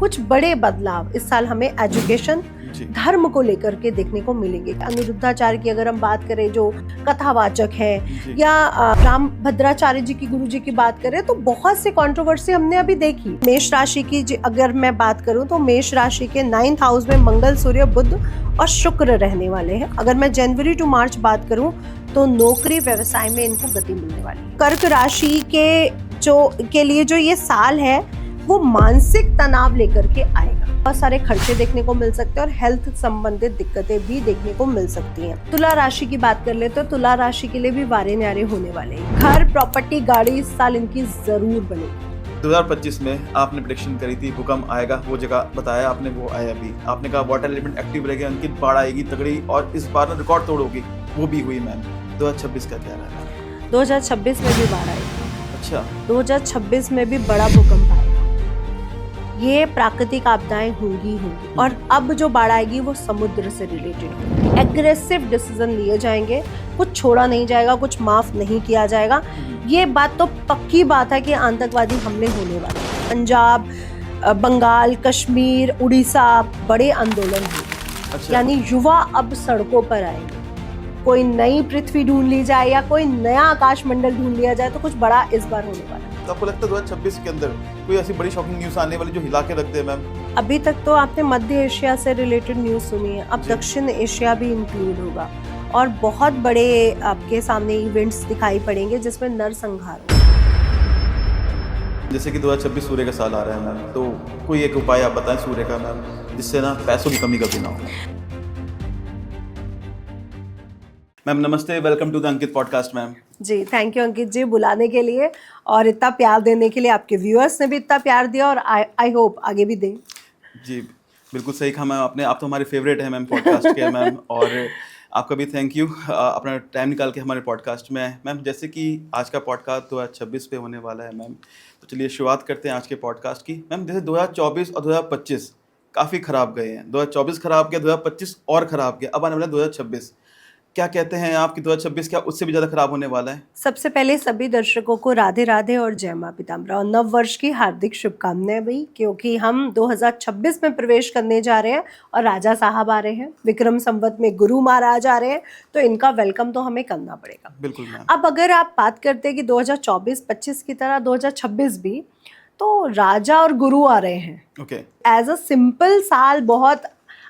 कुछ बड़े बदलाव इस साल हमें एजुकेशन, धर्म को लेकर के देखने को मिलेंगे। अनिरुद्धाचार्य की अगर हम बात करें जो कथावाचक है, या राम भद्राचार्य जी की गुरु जी की बात करें, तो बहुत से कंट्रोवर्सी हमने अभी देखी। मेष राशि की अगर मैं बात करूं तो मेष राशि के 9th हाउस में मंगल, सूर्य, बुध और शुक्र रहने वाले हैं। अगर मैं जनवरी टू मार्च बात करूं तो नौकरी व्यवसाय में इनको गति मिलने वाली है। कर्क राशि के लिए जो ये साल है वो मानसिक तनाव लेकर के आएगा। बहुत सारे खर्चे देखने को मिल सकते हैं और हेल्थ संबंधित दिक्कतें भी देखने को मिल सकती हैं। तुला राशि की बात कर ले तो तुला राशि के लिए भी वारे न्यारे होने वाले हैं। घर, प्रॉपर्टी, गाड़ी इस साल इनकी जरूर बनेगी। 2025 में आपने प्रेडिक्शन करी थी भूकंप आएगा, वो जगह बताया आपने, वो आया भी। आपने कहा वाटर एलिमेंट एक्टिव रहेगा, अंकित बाढ़ आएगी तगड़ी और इस बार रिकॉर्ड तोड़ होगी, वो भी हुई मैम। 2026 का क्या रहा है? 2026 में भी बाढ़ आएगी। अच्छा, 2026 में भी बड़ा भूकंप आएगा। ये प्राकृतिक आपदाएं होंगी और अब जो बाढ़ आएगी वो समुद्र से रिलेटेड होगी। एग्रेसिव डिसीजन लिए जाएंगे, कुछ छोड़ा नहीं जाएगा, कुछ माफ नहीं किया जाएगा। ये बात तो पक्की बात है कि आतंकवादी हमले होने वाले हैं। पंजाब, बंगाल, कश्मीर, उड़ीसा बड़े आंदोलन हुए। अच्छा। यानी युवा अब सड़कों पर आएंगे। कोई नई पृथ्वी ढूंढ ली जाए या कोई नया आकाश मंडल ढूंढ लिया जाए, तो कुछ बड़ा इस बार होने वाला है। तो आपको लगता है 2026 के अंदर कोई ऐसी बड़ी शॉकिंग न्यूज़ आने वाली जो हिला के रख दे मैम? अभी तक तो आपने मध्य एशिया से रिलेटेड न्यूज़ सुनी है, अब दक्षिण एशिया भी इंक्लूड होगा और बहुत बड़े आपके सामने इवेंट्स दिखाई पड़ेंगे जिसमें नरसंहार होगा। जैसे कि 2026 सूर्य का साल आ रहा है मैम, तो कोई एक उपाय आप बताएं सूर्य का मैम, जिससे ना पैसों की कमी कभी ना हो। मैम नमस्ते, welcome to the Ankit podcast ma'am. जी, थैंक यू अंकित जी बुलाने के लिए और इतना प्यार देने के लिए। आपके व्यूअर्स ने भी इतना प्यार दिया और आई होप आगे भी दें। जी बिल्कुल सही कहा मैम आपने, आप तो हमारे फेवरेट हैं मैम पॉडकास्ट के मैम, और आपका भी थैंक यू अपना टाइम निकाल के हमारे पॉडकास्ट में। मैम जैसे कि आज का पॉडकास्ट 2026 पे होने वाला है मैम, तो चलिए शुरुआत करते हैं आज के पॉडकास्ट की। मैम जैसे 2024 और 2025 काफ़ी ख़राब गए हैं, 2024 ख़राब गया, 2025 और ख़राब गया, अब आने वाला 2026। क्या कहते हैं आप कि 2026 क्या उससे भी ज़्यादा खराब होने वाला है? सबसे पहले सभी दर्शकों को राधे राधे और जय मां पीताम्बरा और नव वर्ष की हार्दिक शुभकामनाएं भाई, क्योंकि हम 2026 में प्रवेश करने जा रहे हैं और राजा साहब आ रहे हैं, विक्रम संवत में गुरु महाराज आ रहे हैं, तो इनका वेलकम तो हमें करना पड़ेगा। बिल्कुल मैम। अब अगर आप बात करते हैं कि 2024-25 की तरह 2026 भी, तो राजा और गुरु आ रहे हैं। ओके। एज अ सिंपल साल, बहुत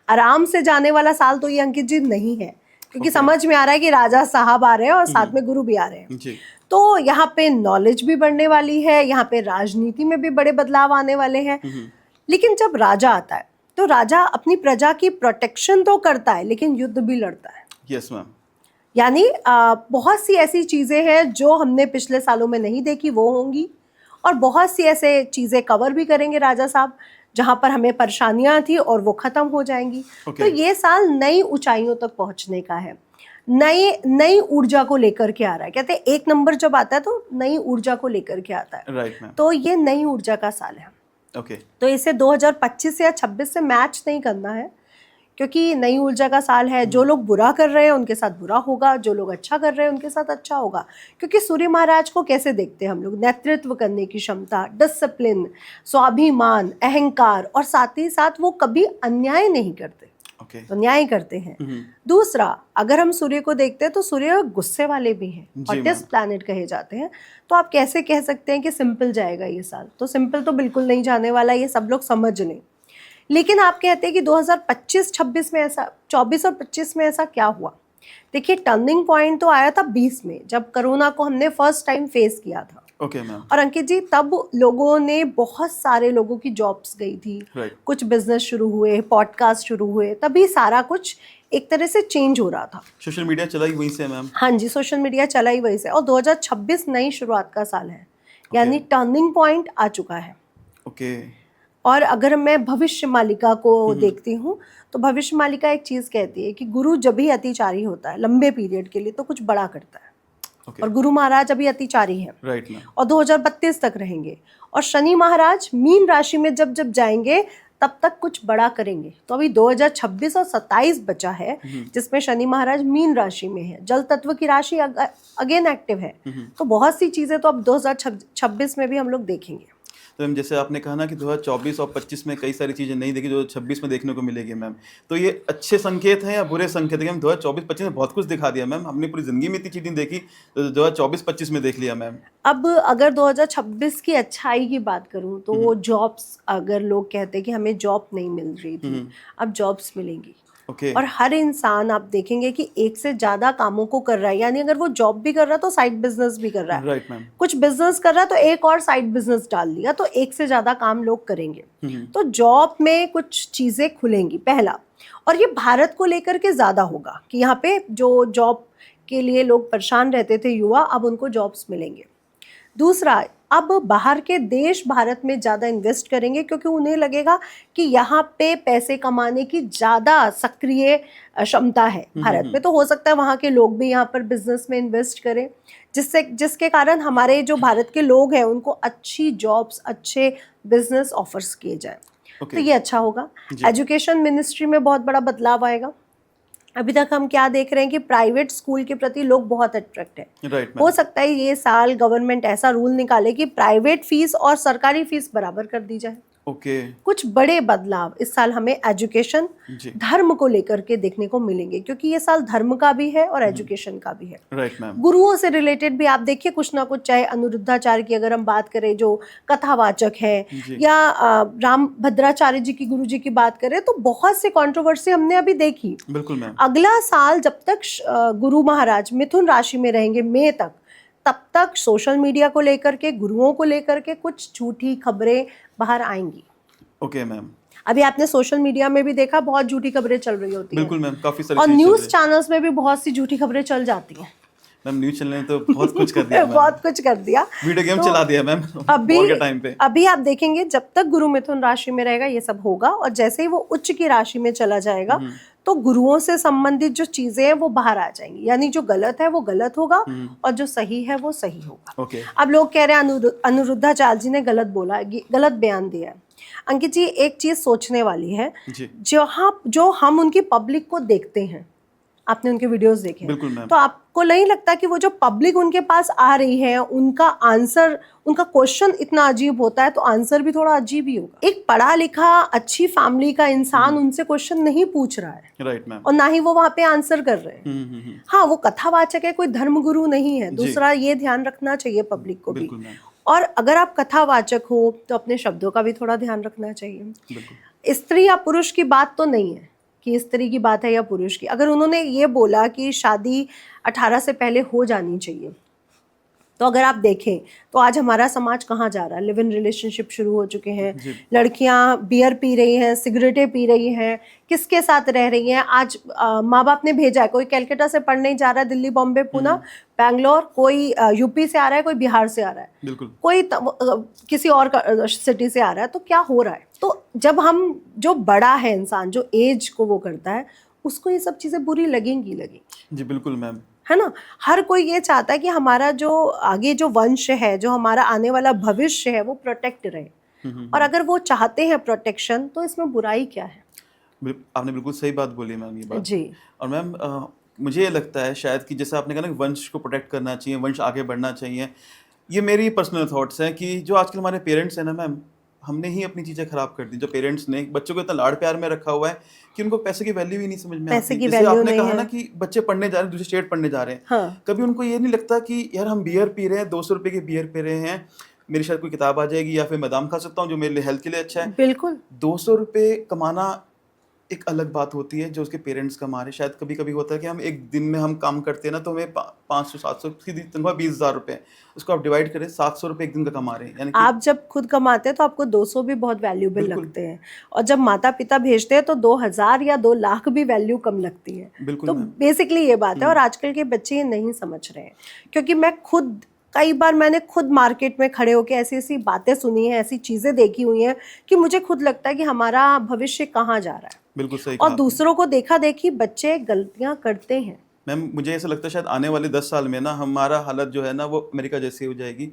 आराम से जाने वाला साल तो ये अंकित जी नहीं है, क्योंकि समझ में आ रहा है कि राजा साहब आ रहे हैं और साथ में गुरु भी आ रहे हैं जी। तो यहाँ पे नॉलेज भी बढ़ने वाली है, यहाँ पे राजनीति में भी बड़े बदलाव आने वाले हैं। लेकिन जब राजा आता है तो राजा अपनी प्रजा की प्रोटेक्शन तो करता है, लेकिन युद्ध भी लड़ता है। Yes ma'am. यानी बहुत सी ऐसी चीजें हैं जो हमने पिछले सालों में नहीं देखी, वो होंगी, और बहुत सी ऐसे चीजें कवर भी करेंगे राजा साहब जहां पर हमें परेशानियां थी और वो खत्म हो जाएंगी। तो ये साल नई ऊंचाइयों तक पहुंचने का है, नई ऊर्जा को लेकर के आ रहा है। कहते हैं एक नंबर जब आता है तो नई ऊर्जा को लेकर के आता है। Right ma'am. तो ये नई ऊर्जा का साल है। ओके। तो इसे 2025 या 26 से मैच नहीं करना है, क्योंकि नई ऊर्जा का साल है। जो लोग बुरा कर रहे हैं उनके साथ बुरा होगा, जो लोग अच्छा कर रहे हैं उनके साथ अच्छा होगा। क्योंकि सूर्य महाराज को कैसे देखते हैं हम लोग? नेतृत्व करने की क्षमता, डिसिप्लिन, स्वाभिमान, अहंकार, और साथ ही साथ वो कभी अन्याय नहीं करते। ओके। तो न्याय करते हैं। दूसरा, अगर हम सूर्य को देखते हैं तो सूर्य गुस्से वाले भी हैं, हॉटेस्ट प्लैनेट कहे जाते हैं। तो आप कैसे कह सकते हैं कि सिंपल जाएगा ये साल? तो सिंपल तो बिल्कुल नहीं जाने वाला, ये सब लोग समझ लें। लेकिन आप कहते हैं कि 2025-26 में ऐसा, 24 और 25 में ऐसा क्या हुआ? देखिए, टर्निंग पॉइंट तो आया था 20 में, जब कोरोना को हमने फर्स्ट टाइम फेस किया था। Okay ma'am. और अंकित जी, तब लोगों ने, बहुत सारे लोगों की जॉब्स गई थी, कुछ बिजनेस शुरू हुए, पॉडकास्ट शुरू हुए, तभी सारा कुछ एक तरह से चेंज हो रहा था। सोशल मीडिया चला ही वहीं से मैम। हाँ जी, सोशल मीडिया चला ही वहीं से। और 2026 नई शुरुआत का साल है, यानी टर्निंग पॉइंट आ चुका है। ओके। और अगर मैं भविष्य मालिका को देखती हूँ तो भविष्य मालिका एक चीज कहती है कि गुरु जब भी अतिचारी होता है लंबे पीरियड के लिए तो कुछ बड़ा करता है। और गुरु महाराज अभी अतिचारी हैं। Right ma'am. और 2032 तक रहेंगे। और शनि महाराज मीन राशि में जब जब जाएंगे तब तक कुछ बड़ा करेंगे। तो अभी 2026 और 27 बचा है जिसमें शनि महाराज मीन राशि में है, जल तत्व की राशि अगेन एक्टिव है। तो बहुत सी चीजें तो अब 2026 में भी हम लोग देखेंगे। तो मैम जैसे आपने कहा ना कि 2024 और 25 में कई सारी चीज़ें नहीं देखी जो 26 में देखने को मिलेगी मैम, तो ये अच्छे संकेत हैं या बुरे संकेत हैं? हम 2024-25 में बहुत कुछ दिखा दिया मैम, हमने पूरी ज़िंदगी में इतनी चीज़ नहीं देखी, तो 2024-25 में देख लिया मैम। अब अगर 2026 की अच्छाई की बात करूं तो वो जॉब्स, अगर लोग कहते हैं कि हमें जॉब नहीं मिल रही थी, अब जॉब्स मिलेंगी। ओके। और हर इंसान आप देखेंगे कि एक से ज्यादा कामों को कर रहा है, यानी अगर वो जॉब भी कर रहा है तो साइड बिजनेस भी कर रहा है। Right ma'am. कुछ बिजनेस कर रहा है तो एक और साइड बिजनेस डाल दिया, तो एक से ज्यादा काम लोग करेंगे। तो जॉब में कुछ चीजें खुलेंगी, पहला। और ये भारत को लेकर के ज्यादा होगा कि यहाँ पे जो जॉब के लिए लोग परेशान रहते थे युवा, अब उनको जॉब्स मिलेंगे। दूसरा, अब बाहर के देश भारत में ज़्यादा इन्वेस्ट करेंगे क्योंकि उन्हें लगेगा कि यहाँ पे पैसे कमाने की ज़्यादा सक्रिय क्षमता है भारत में, तो हो सकता है वहाँ के लोग भी यहाँ पर बिजनेस में इन्वेस्ट करें, जिसके कारण हमारे जो भारत के लोग हैं उनको अच्छी जॉब्स, अच्छे बिजनेस ऑफर्स किए जाए। तो ये अच्छा होगा। एजुकेशन मिनिस्ट्री में बहुत बड़ा बदलाव आएगा। अभी तक हम क्या देख रहे हैं कि प्राइवेट स्कूल के प्रति लोग बहुत अट्रैक्ट है। हो सकता है ये साल गवर्नमेंट ऐसा रूल निकाले कि प्राइवेट फीस और सरकारी फीस बराबर कर दी जाए। कुछ बड़े बदलाव इस साल हमें एजुकेशन, धर्म को लेकर के देखने को मिलेंगे, क्योंकि ये साल धर्म का भी है और एजुकेशन का भी है। Right ma'am. गुरुओं से रिलेटेड भी आप देखिए कुछ ना कुछ, चाहे अनिरुद्धाचार्य की अगर हम बात करें जो कथावाचक है, या राम भद्राचार्य जी की, गुरु जी की बात करें, तो बहुत से कंट्रोवर्सी हमने अभी देखी। बिल्कुल मैम। अगला साल जब तक गुरु महाराज मिथुन राशि में रहेंगे मई तक, तब तक सोशल मीडिया को लेकर के, गुरुओं को लेकर के कुछ झूठी खबरें बाहर आएंगी। Okay ma'am. अभी आपने सोशल मीडिया में भी देखा बहुत झूठी खबरें चल रही होती हैं। बिल्कुल मैम, काफी सारी और न्यूज चैनल्स में भी बहुत सी झूठी खबरें चल जाती हैं। मैम न्यूज चैनल ने तो बहुत कुछ कर दिया बहुत कुछ कर दिया, वीडियो गेम चला दिया मैम टाइम पे। अभी आप देखेंगे जब तक गुरु मिथुन राशि में रहेगा ये सब होगा, और जैसे ही वो उच्च की राशि में चला जाएगा तो गुरुओं से संबंधित जो चीजें हैं वो बाहर आ जाएंगी, यानी जो गलत है वो गलत होगा और जो सही है वो सही होगा। अब लोग कह रहे हैं अनिरुद्धाचार्य जी ने गलत बोला, गलत बयान दिया है। अंकित जी, एक चीज सोचने वाली है, जो हम उनकी पब्लिक को देखते हैं, आपने उनके वीडियोस देखे हैं, तो आपको नहीं लगता कि वो जो पब्लिक उनके पास आ रही है उनका आंसर, उनका क्वेश्चन इतना अजीब होता है तो आंसर भी थोड़ा अजीब ही होगा। एक पढ़ा लिखा अच्छी फैमिली का इंसान उनसे क्वेश्चन नहीं पूछ रहा है, राइट मैम, और ना ही वो वहाँ पे आंसर कर रहे हैं। हाँ, वो कथावाचक है, कोई धर्म गुरु नहीं है। दूसरा ये ध्यान रखना चाहिए पब्लिक को भी, और अगर आप कथावाचक हो तो अपने शब्दों का भी थोड़ा ध्यान रखना चाहिए। स्त्री या पुरुष की बात तो नहीं है कि स्त्री की बात है या पुरुष की। अगर उन्होंने ये बोला कि शादी 18 से पहले हो जानी चाहिए, तो अगर आप देखें तो आज हमारा समाज कहाँ जा रहा है। लिव इन रिलेशनशिप शुरू हो चुके हैं, लड़कियां बियर पी रही हैं, सिगरेटें पी रही हैं, किसके साथ रह रही हैं। आज माँ बाप ने भेजा है, कोई कलकत्ता से पढ़ने जा रहा है, दिल्ली, बॉम्बे, पुणे, बैंगलोर, कोई यूपी से आ रहा है, कोई बिहार से आ रहा है, कोई किसी और सिटी से आ रहा है। तो क्या हो रहा है? तो जब हम, जो बड़ा है इंसान, जो एज को वो करता है, उसको ये सब चीजें बुरी लगेंगी। जी बिल्कुल मैम, है ना। हर कोई ये चाहता है कि हमारा जो आगे जो वंश है, जो हमारा आने वाला भविष्य है, वो प्रोटेक्ट रहे। और अगर वो चाहते हैं प्रोटेक्शन, तो इसमें बुराई क्या है? आपने बिल्कुल सही बात बोली मैम, ये बात जी। और मैम मुझे ये लगता है शायद कि जैसे आपने कहा ना, वंश को प्रोटेक्ट करना चाहिए, वंश आगे बढ़ना चाहिए। ये मेरी पर्सनल थॉट्स हैं कि जो आजकल हमारे पेरेंट्स हैं ना मैम, हमने ही अपनी चीज़ें खराब कर दी। जो पेरेंट्स ने बच्चों को इतना लाड़ प्यार में रखा हुआ है कि उनको पैसे की वैल्यू ही नहीं समझ में आती। जैसे आपने कहा ना कि बच्चे पढ़ने जा रहे हैं, दूसरे स्टेट पढ़ने जा रहे हैं, हाँ। कभी उनको ये नहीं लगता कि यार हम बियर पी रहे हैं, 200 रुपये की बियर पी रहे हैं, मेरी शायद कोई किताब आ जाएगी या फिर बादाम खा सकता हूँ जो मेरे लिए हेल्थ के लिए अच्छा है। बिल्कुल। 200 रुपये कमाना एक अलग बात होती है जो उसके पेरेंट्स कमा रहे। शायद कभी कभी होता है कि हम एक दिन में हम काम करते हैं ना, तो हमें 500-700 की तनख्वाह 20,000 रुपये, उसको आप डिवाइड करें, 700 रुपये एक दिन का कमा रहे हैं। यानी आप जब खुद कमाते हैं तो आपको 200 भी बहुत वैल्यूबल लगते हैं, और जब माता पिता भेजते हैं तो 2,000 या 2 लाख भी वैल्यू कम लगती है। तो बेसिकली ये बात है, और आजकल के बच्चे ये नहीं समझ रहे हैं। क्योंकि मैं खुद कई बार, मैंने खुद मार्केट में खड़े होकर ऐसी ऐसी बातें सुनी हैं, ऐसी चीज़ें देखी हुई हैं कि मुझे खुद लगता है कि हमारा भविष्य कहाँ जा रहा है। बिल्कुल सही। और दूसरों को देखा देखी बच्चे गलतियां करते हैं। मैम मुझे ऐसा लगता है शायद आने वाले 10 साल में ना हमारा हालत जो है ना वो अमेरिका जैसी हो जाएगी,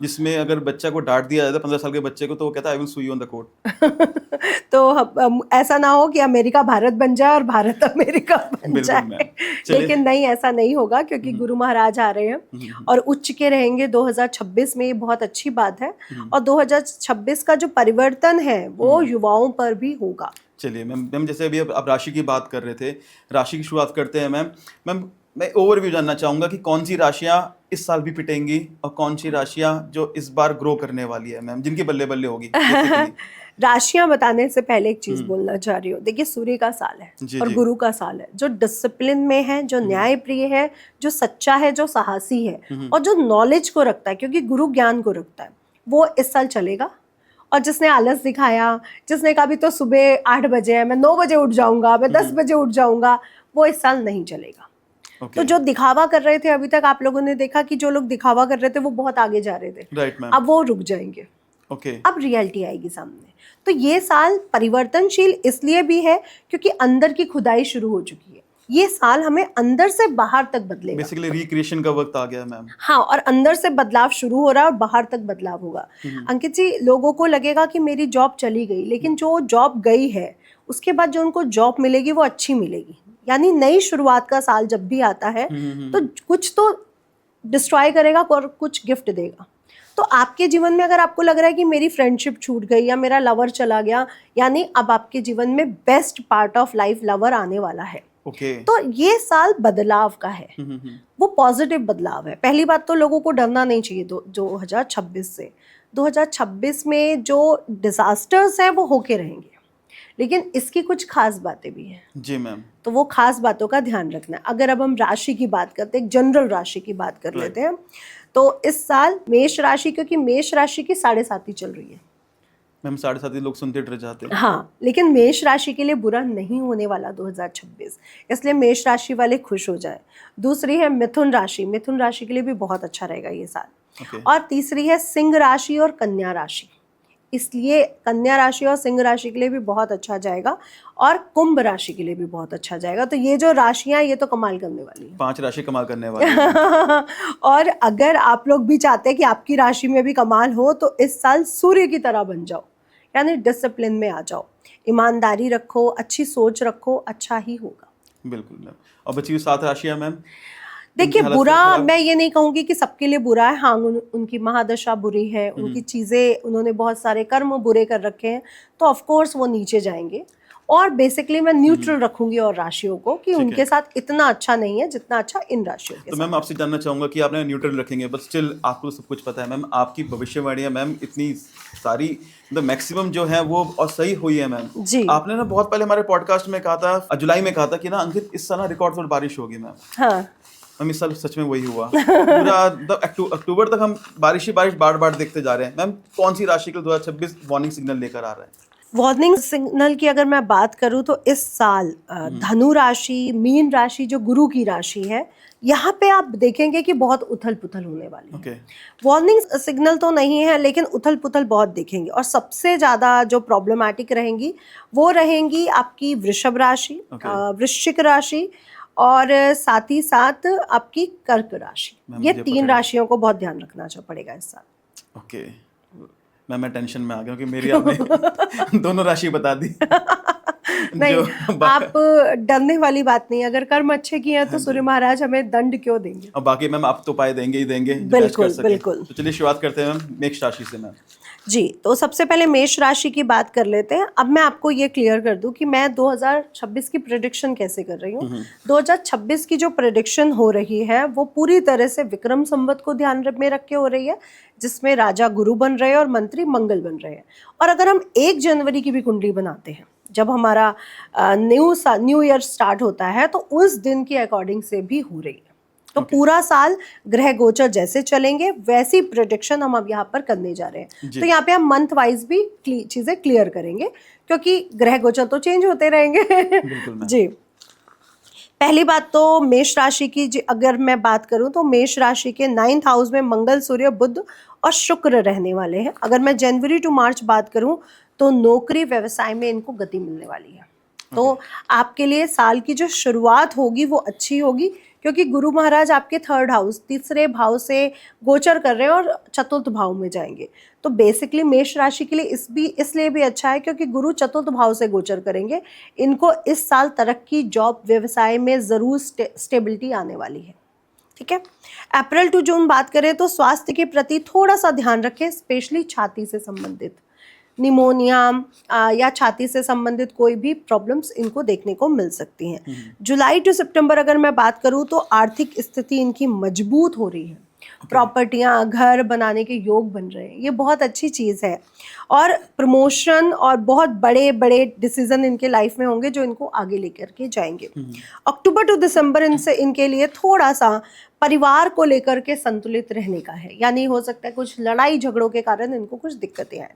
जिसमें अगर बच्चा को डांट दिया जाता है 15 साल के बच्चे को, तो वो कहता है I will sue you on the court. तो ऐसा ना हो कि अमेरिका भारत बन जाए और भारत अमेरिका बन बिल्कुल जाए, मैम। चलिए। लेकिन नहीं, ऐसा नहीं होगा क्योंकि गुरु महाराज आ रहे हैं और उच्च के रहेंगे 2026 में, ये बहुत अच्छी बात है। और 2026 का जो परिवर्तन है वो युवाओं पर भी होगा। चलिए मैम, मैम जैसे अभी आप राशि की बात कर रहे थे, राशि की शुरुआत करते हैं मैम। मैम मैं ओवरव्यू जानना चाहूंगा कि कौन सी राशियां इस साल भी पिटेंगी और कौन सी राशियां जो इस बार ग्रो करने वाली है मैम, जिनकी बल्ले बल्ले होगी basically। राशियां बताने से पहले एक चीज बोलना चाह रही हूँ। देखिए, सूर्य का साल है जी, और जी। गुरु का साल है, जो डिसिप्लिन में है, जो न्याय प्रिय है, जो सच्चा है, जो साहसी है और जो नॉलेज को रखता है, क्योंकि गुरु ज्ञान को रखता है, वो इस साल चलेगा। और जिसने आलस दिखाया, जिसने कहा भी तो सुबह 8 बजे है, मैं 9 बजे उठ जाऊंगा, मैं 10 बजे उठ जाऊंगा, वो इस साल नहीं चलेगा। Okay। तो जो दिखावा कर रहे थे अभी तक, आप लोगों ने देखा कि जो लोग दिखावा कर रहे थे वो बहुत आगे जा रहे थे, राइट मैम। अब वो रुक जाएंगे। ओके। अब रियलिटी आएगी सामने। तो ये साल परिवर्तनशील इसलिए भी है क्योंकि अंदर की खुदाई शुरू हो चुकी है। ये साल हमें अंदर से बाहर तक बदलेगा। बेसिकली रिक्रिएशन का वक्त आ गया है मैम। हाँ, और अंदर से बदलाव शुरू हो रहा है और बाहर तक बदलाव होगा। अंकित जी, लोगों को लगेगा कि मेरी जॉब चली गई, लेकिन जो जॉब गई है उसके बाद जो उनको जॉब मिलेगी वो अच्छी मिलेगी। यानी नई शुरुआत का साल जब भी आता है तो कुछ तो डिस्ट्रॉय करेगा और कुछ गिफ्ट देगा। तो आपके जीवन में अगर आपको लग रहा है कि मेरी फ्रेंडशिप छूट गई या मेरा लवर चला गया, यानी अब आपके जीवन में best part of life lover आने वाला है। ओके। तो ये साल बदलाव का है, वो पॉजिटिव बदलाव है। पहली बात तो लोगों को डरना नहीं चाहिए 2026 से। 2026 में जो डिजास्टर्स हैं वो होके रहेंगे, लेकिन इसकी कुछ खास बातें भी हैं। जी मैम। तो वो खास बातों का ध्यान रखना है। अगर अब हम राशि की बात करते हैं, एक जनरल राशि की बात कर लेते हैं, तो इस साल मेष राशि, क्योंकि मेष राशि की 7.5 चल रही है मैम, 7.5 लोग सुनते डर जाते हैं। हाँ, लेकिन मेष राशि के लिए बुरा नहीं होने वाला 2026, इसलिए मेष राशि वाले खुश हो जाए। दूसरी है मिथुन राशि, मिथुन राशि के लिए भी बहुत अच्छा रहेगा ये साल। ओके। और तीसरी है सिंह राशि और कन्या राशि, इसलिए कन्या राशि और सिंह राशि के लिए भी बहुत अच्छा जाएगा और कुंभ राशि के लिए भी बहुत अच्छा जाएगा। तो ये जो राशियां, ये तो कमाल करने वाली हैं। 5 राशि कमाल करने वाली है। और अगर आप लोग भी चाहते हैं कि आपकी राशि में भी कमाल हो, तो इस साल सूर्य की तरह बन जाओ, यानी डिसिप्लिन में आ जाओ, ईमानदारी रखो, अच्छी सोच रखो, अच्छा ही होगा। बिल्कुल मैम। और बची हुई 7 राशियां मैम? देखिए, हालत बुरा खराब? मैं ये नहीं कहूंगी कि सबके लिए बुरा है। हाँ, उनकी महादशा बुरी है, उनकी चीजें, उन्होंने बहुत सारे कर्म बुरे कर रखे हैं, तो ऑफ कोर्स वो नीचे जाएंगे। और बेसिकली मैं न्यूट्रल रखूंगी और राशियों को कि उनके साथ इतना अच्छा नहीं है जितना अच्छा इन राशियों के तो साथ। मैम आपसे जानना चाहूंगा कि आपने न्यूट्रल रखेंगे, बट स्टिल आपको सब कुछ पता है मैम, आपकी भविष्यवाणियां मैम इतनी सारी, मतलब मैक्सिमम जो है वो और सही हुई है मैम। जी। आपने ना बहुत पहले हमारे पॉडकास्ट में कहा था, जुलाई में कहा था कि ना अंकित इस साल रिकॉर्ड तोड़ बारिश होगी मैम। हाँ मैम इस साल सच में वही हुआ। पूरा अक्टूबर तक हम बारिश ही बारिश बार बार देखते जा रहे हैं। मैम कौन सी राशि के 2026 वार्निंग सिग्नल लेकर आ रहा है? वार्निंग सिग्नल की अगर मैं बात करूं तो इस साल धनु राशि, मीन राशि जो गुरु की राशि है, यहाँ पे आप देखेंगे कि बहुत उथल पुथल होने वाली है। ओके। वार्निंग सिग्नल तो नहीं है, लेकिन उथल पुथल बहुत देखेंगे। और सबसे ज्यादा जो प्रॉब्लमैटिक रहेंगी वो रहेंगी आपकी वृषभ राशि, वृश्चिक राशि और साथ ही साथ आपकी कर्क राशि। ये 3 राशियों को बहुत ध्यान रखना पड़ेगा इस साल। ओके मैं टेंशन में आ गया क्योंकि मेरी आपने दोनों राशि बता दी। नहीं, आप डरने वाली बात नहीं। अगर कर्म अच्छे किए हैं तो सूर्य महाराज हमें दंड क्यों देंगे। और बाकी मैम आप तो पाए देंगे ही देंगे। बिल्कुल बिल्कुल। तो चलिए शुरुआत करते हैं मैम मेष राशि से। मैम जी, तो सबसे पहले मेष राशि की बात कर लेते हैं। अब मैं आपको ये क्लियर कर दूं कि मैं 2026 की प्रेडिक्शन कैसे कर रही हूँ। 2026 की जो प्रेडिक्शन हो रही है वो पूरी तरह से विक्रम संवत को ध्यान में रख के हो रही है, जिसमें राजा गुरु बन रहे हैं और मंत्री मंगल बन रहे हैं। और अगर हम 1 जनवरी की भी कुंडली बनाते हैं, जब हमारा न्यू ईयर स्टार्ट होता है, तो उस दिन के अकॉर्डिंग से भी हो रही है। तो पूरा साल ग्रह गोचर जैसे चलेंगे वैसी प्रेडिक्शन हम अब यहाँ पर करने जा रहे हैं। तो यहाँ पे हम मंथ वाइज भी चीजें क्लियर करेंगे, क्योंकि ग्रह गोचर तो चेंज होते रहेंगे। जी, पहली बात तो मेष राशि की अगर मैं बात करूं तो मेष राशि के 9th हाउस में मंगल, सूर्य, बुध और शुक्र रहने वाले हैं। अगर मैं जनवरी टू मार्च बात करूं तो नौकरी व्यवसाय में इनको गति मिलने वाली है। तो आपके लिए साल की जो शुरुआत होगी वो अच्छी होगी, क्योंकि गुरु महाराज आपके 3rd हाउस, तीसरे भाव से गोचर कर रहे हैं और चतुर्थ भाव में जाएंगे। तो बेसिकली मेष राशि के लिए इसलिए भी अच्छा है क्योंकि गुरु चतुर्थ भाव से गोचर करेंगे। इनको इस साल तरक्की, जॉब, व्यवसाय में ज़रूर स्टेबिलिटी आने वाली है। ठीक है। अप्रैल टू जून बात करें तो स्वास्थ्य के प्रति थोड़ा सा ध्यान रखें, स्पेशली छाती से संबंधित निमोनिया या छाती से संबंधित कोई भी प्रॉब्लम्स इनको देखने को मिल सकती हैं। जुलाई टू सितंबर अगर मैं बात करूं तो आर्थिक स्थिति इनकी मजबूत हो रही है। प्रॉपर्टियां, घर बनाने के योग बन रहे हैं, ये बहुत अच्छी चीज़ है। और प्रमोशन और बहुत बड़े बड़े डिसीजन इनके लाइफ में होंगे जो इनको आगे लेकर के जाएंगे। अक्टूबर टू दिसंबर इनके लिए थोड़ा सा परिवार को लेकर के संतुलित रहने का है, यानी हो सकता है कुछ लड़ाई झगड़ों के कारण इनको कुछ दिक्कतें आए,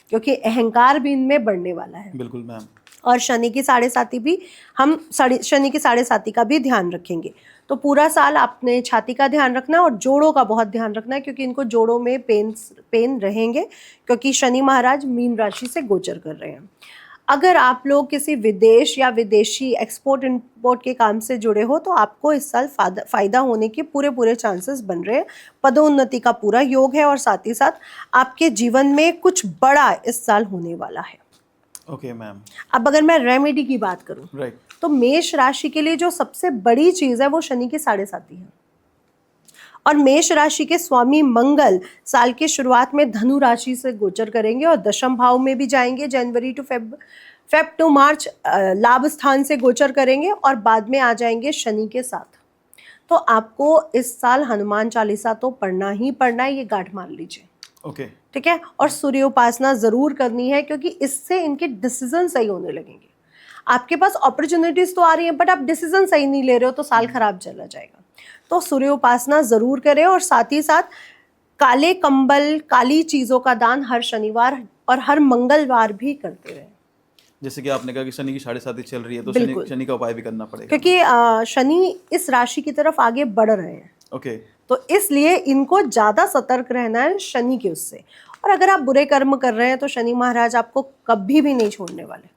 क्योंकि अहंकार भी इनमें बढ़ने वाला है। बिल्कुल मैम। और शनि की 7.5 भी शनि की 7.5 का भी ध्यान रखेंगे। तो पूरा साल आपने छाती का ध्यान रखना है और जोड़ों का बहुत ध्यान रखना है, क्योंकि इनको जोड़ों में पेन रहेंगे, क्योंकि शनि महाराज मीन राशि से गोचर कर रहे हैं। अगर आप लोग किसी विदेश या विदेशी एक्सपोर्ट इंपोर्ट के काम से जुड़े हो तो आपको इस साल फायदा होने के पूरे चांसेस बन रहे हैं। पदोन्नति का पूरा योग है और साथ ही साथ आपके जीवन में कुछ बड़ा इस साल होने वाला है। Okay ma'am. अब अगर मैं रेमेडी की बात करूं, राइट, तो मेष राशि के लिए जो सबसे बड़ी चीज है वो शनि की 7.5 है। और मेष राशि के स्वामी मंगल साल की शुरुआत में धनु राशि से गोचर करेंगे और दशम भाव में भी जाएंगे। जनवरी टू फेब टू मार्च लाभ स्थान से गोचर करेंगे और बाद में आ जाएंगे शनि के साथ। तो आपको इस साल हनुमान चालीसा तो पढ़ना ही पढ़ना है, ये गांठ मान लीजिए। ओके। ठीक है। और सूर्य उपासना जरूर करनी है, क्योंकि इससे इनके डिसीजन सही होने लगेंगे। आपके पास अपॉर्चुनिटीज तो आ रही हैं, बट आप डिसीजन सही नहीं ले रहे हो तो साल खराब चला जाएगा। तो सूर्य उपासना जरूर करें और साथ ही साथ काले कंबल, काली चीजों का दान हर शनिवार और हर मंगलवार भी करते रहे। जैसे कि आपने कहा कि शनि की 7.5 चल रही है, तो शनि का उपाय भी करना पड़ेगा, क्योंकि शनि इस राशि की तरफ आगे बढ़ रहे हैं। ओके। तो इसलिए इनको ज्यादा सतर्क रहना है शनि के उससे। और अगर आप बुरे कर्म कर रहे हैं तो शनि महाराज आपको कभी भी नहीं छोड़ने वाले।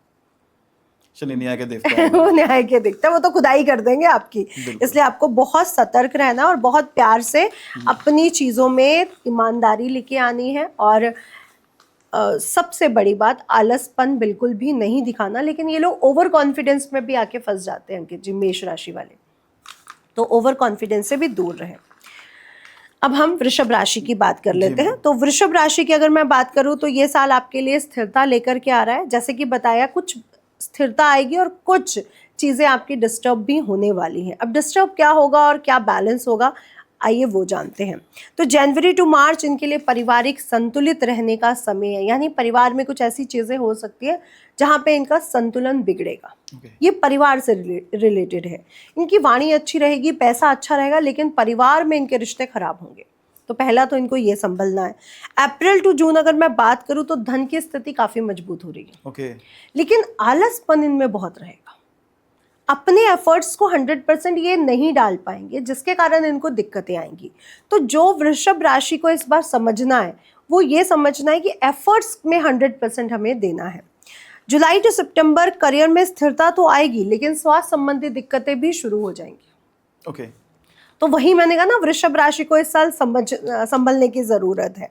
शनि न्याय के देवता है। वो न्याय के दिखते हैं, वो तो खुदाई कर देंगे आपकी। इसलिए आपको बहुत सतर्क रहना और बहुत प्यार से अपनी चीजों में ईमानदारी लेके आनी है। और सबसे बड़ी बात, आलसपन बिल्कुल भी नहीं दिखाना। लेकिन ये लोग ओवर कॉन्फिडेंस में भी आके फंस जाते हैं अंकित जी, मेष राशि वाले। तो ओवर कॉन्फिडेंस से भी दूर रहे। अब हम वृषभ राशि की बात कर लेते हैं। तो वृषभ राशि की अगर मैं बात करूं तो ये साल आपके लिए स्थिरता लेकर के आ रहा है। जैसे कि बताया, कुछ स्थिरता आएगी और कुछ चीजें आपकी डिस्टर्ब भी होने वाली हैं। अब डिस्टर्ब क्या होगा और क्या बैलेंस होगा, आइए वो जानते हैं। तो जनवरी टू मार्च इनके लिए पारिवारिक संतुलित रहने का समय है, यानी परिवार में कुछ ऐसी चीजें हो सकती है जहां पे इनका संतुलन बिगड़ेगा। ये परिवार से रिलेटेड है। इनकी वाणी अच्छी रहेगी, पैसा अच्छा रहेगा, लेकिन परिवार में इनके रिश्ते खराब होंगे। तो पहला तो इनको ये संभलना है। अप्रैल टू जून अगर मैं बात करूं तो धन की स्थिति काफी मजबूत हो रही है, लेकिन आलसपन इनमें बहुत रहेगा। अपने एफर्ट्स को 100% ये नहीं डाल पाएंगे, जिसके कारण इनको दिक्कतें आएंगी। तो जो वृषभ राशि को इस बार समझना है वो ये समझना है कि एफर्ट्स में 100% हमें देना है। जुलाई टू सितंबर करियर में स्थिरता तो आएगी, लेकिन स्वास्थ्य संबंधी दिक्कतें भी शुरू हो जाएंगी। ओके। तो वही मैंने कहा ना, वृषभ राशि को इस साल संभलने की जरूरत है।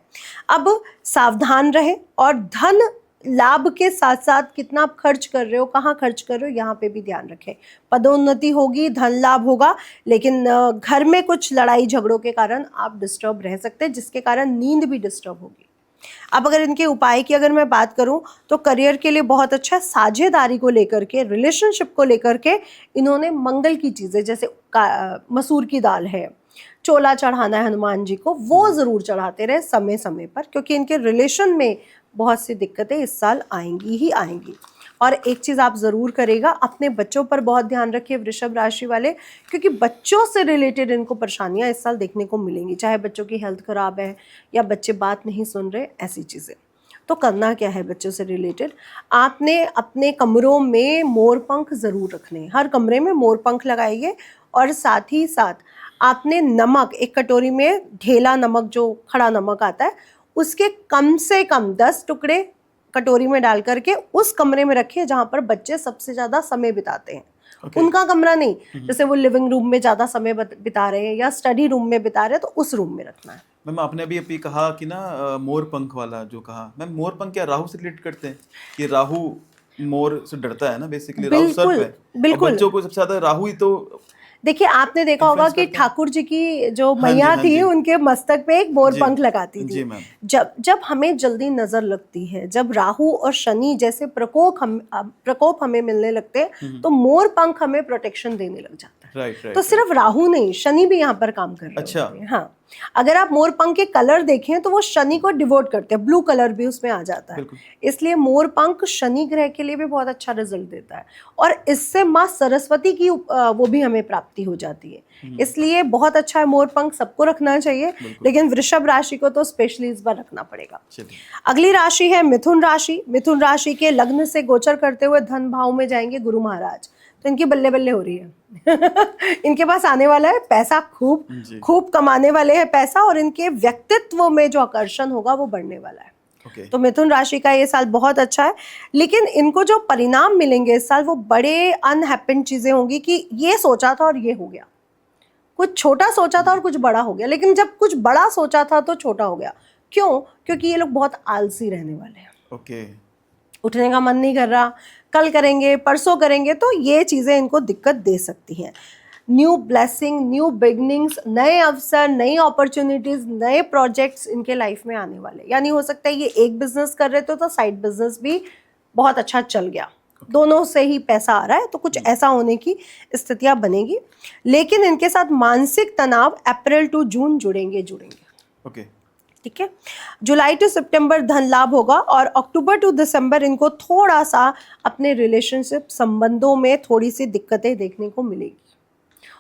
अब सावधान रहे और धन लाभ के साथ साथ कितना आप खर्च कर रहे हो, कहाँ खर्च कर रहे हो, यहाँ पे भी ध्यान रखें। पदोन्नति होगी, धन लाभ होगा, लेकिन घर में कुछ लड़ाई झगड़ों के कारण आप डिस्टर्ब रह सकते हैं, जिसके कारण नींद भी डिस्टर्ब होगी। अब अगर इनके उपाय की अगर मैं बात करूं तो करियर के लिए बहुत अच्छा, साझेदारी को लेकर के, रिलेशनशिप को लेकर के इन्होंने मंगल की चीज़ें, जैसे मसूर की दाल है, चोला चढ़ाना है हनुमान जी को, वो ज़रूर चढ़ाते रहे समय समय पर, क्योंकि इनके रिलेशन में बहुत सी दिक्कतें इस साल आएंगी ही आएंगी। और एक चीज़ आप ज़रूर करेगा, अपने बच्चों पर बहुत ध्यान रखिए वृषभ राशि वाले, क्योंकि बच्चों से रिलेटेड इनको परेशानियां इस साल देखने को मिलेंगी, चाहे बच्चों की हेल्थ खराब है या बच्चे बात नहीं सुन रहे, ऐसी चीज़ें। तो करना क्या है बच्चों से रिलेटेड, आपने अपने कमरों में मोर पंख ज़रूर रखने, हर कमरे में मोर पंख लगाइए। और साथ ही साथ आपने नमक, एक कटोरी में ढेला नमक, जो खड़ा नमक आता है, उसके कम से कम 10 टुकड़े कटोरी में डाल करके उस कमरे में रखिए जहाँ पर बच्चे सबसे ज़्यादा समय बिताते हैं। उनका कमरा नहीं, जैसे वो लिविंग रूम में ज्यादा समय बिता रहे हैं या स्टडी रूम में बिता रहे हैं, तो उस रूम में रखना है। मैम आपने अभी कहा कि ना मोर पंख वाला जो कहा, मैम मोर पंख क्या राहु से रिलेट करते हैं? कि राहु मोर से डरता है ना बेसिकली, राहु सर्प है, बिल्कुल। और बच्चों को सबसे ज्यादा राहु ही तो देखिए, आपने देखा होगा कि ठाकुर जी की जो मैया थी, उनके मस्तक पे एक मोर पंख लगाती थी। जब हमें जल्दी नजर लगती है, जब राहु और शनि जैसे प्रकोप हमें मिलने लगते हैं, तो मोर पंख हमें प्रोटेक्शन देने लग जाता है। तो सिर्फ राहु नहीं, शनि भी यहाँ पर काम कर रहे होते हैं। हाँ, अगर आप मोर पंख के कलर देखें तो वो शनि को डिवोट करते हैं, ब्लू कलर भी उसमें आ जाता है, इसलिए मोर पंख शनि ग्रह के लिए भी बहुत अच्छा रिजल्ट देता है, और इससे माँ सरस्वती की वो भी हमें प्राप्ति हो जाती है, इसलिए बहुत अच्छा है मोर पंख, सबको रखना चाहिए, लेकिन वृषभ राशि को तो स्पेशली इस बार रखना पड़ेगा। अगली राशि है मिथुन राशि। मिथुन राशि के लग्न से गोचर करते हुए धन भाव में जाएंगे गुरु महाराज, तो इनकी बल्ले बल्ले हो रही है। इनके पास आने वाला है पैसा, खूब कमाने वाले हैं पैसा, और इनके व्यक्तित्व में जो आकर्षण होगा वो बढ़ने वाला है। तो मिथुन राशि का ये साल बहुत अच्छा है, लेकिन इनको जो परिणाम मिलेंगे इस साल वो बड़े अनहैपेंड चीजें होंगी कि ये सोचा था और ये हो गया, कुछ छोटा सोचा था और कुछ बड़ा हो गया, लेकिन जब कुछ बड़ा सोचा था तो छोटा हो गया। क्यों? क्योंकि ये लोग बहुत आलसी रहने वाले हैं। उठने का मन नहीं कर रहा, कल करेंगे, परसों करेंगे, तो ये चीजें इनको दिक्कत दे सकती हैं। न्यू ब्लेसिंग, न्यू बिगनिंग्स, नए अवसर, नई अपॉर्चुनिटीज, नए प्रोजेक्ट्स इनके लाइफ में आने वाले। यानी हो सकता है ये एक बिजनेस कर रहे थे तो साइड बिजनेस भी बहुत अच्छा चल गया, दोनों से ही पैसा आ रहा है, तो कुछ ऐसा होने की स्थितियां बनेगी। लेकिन इनके साथ मानसिक तनाव अप्रैल टू जून जुड़ेंगे। ठीक है, जुलाई टू सितंबर धन लाभ होगा, और अक्टूबर टू दिसंबर इनको थोड़ा सा अपने रिलेशनशिप संबंधों में थोड़ी सी दिक्कतें देखने को मिलेगी।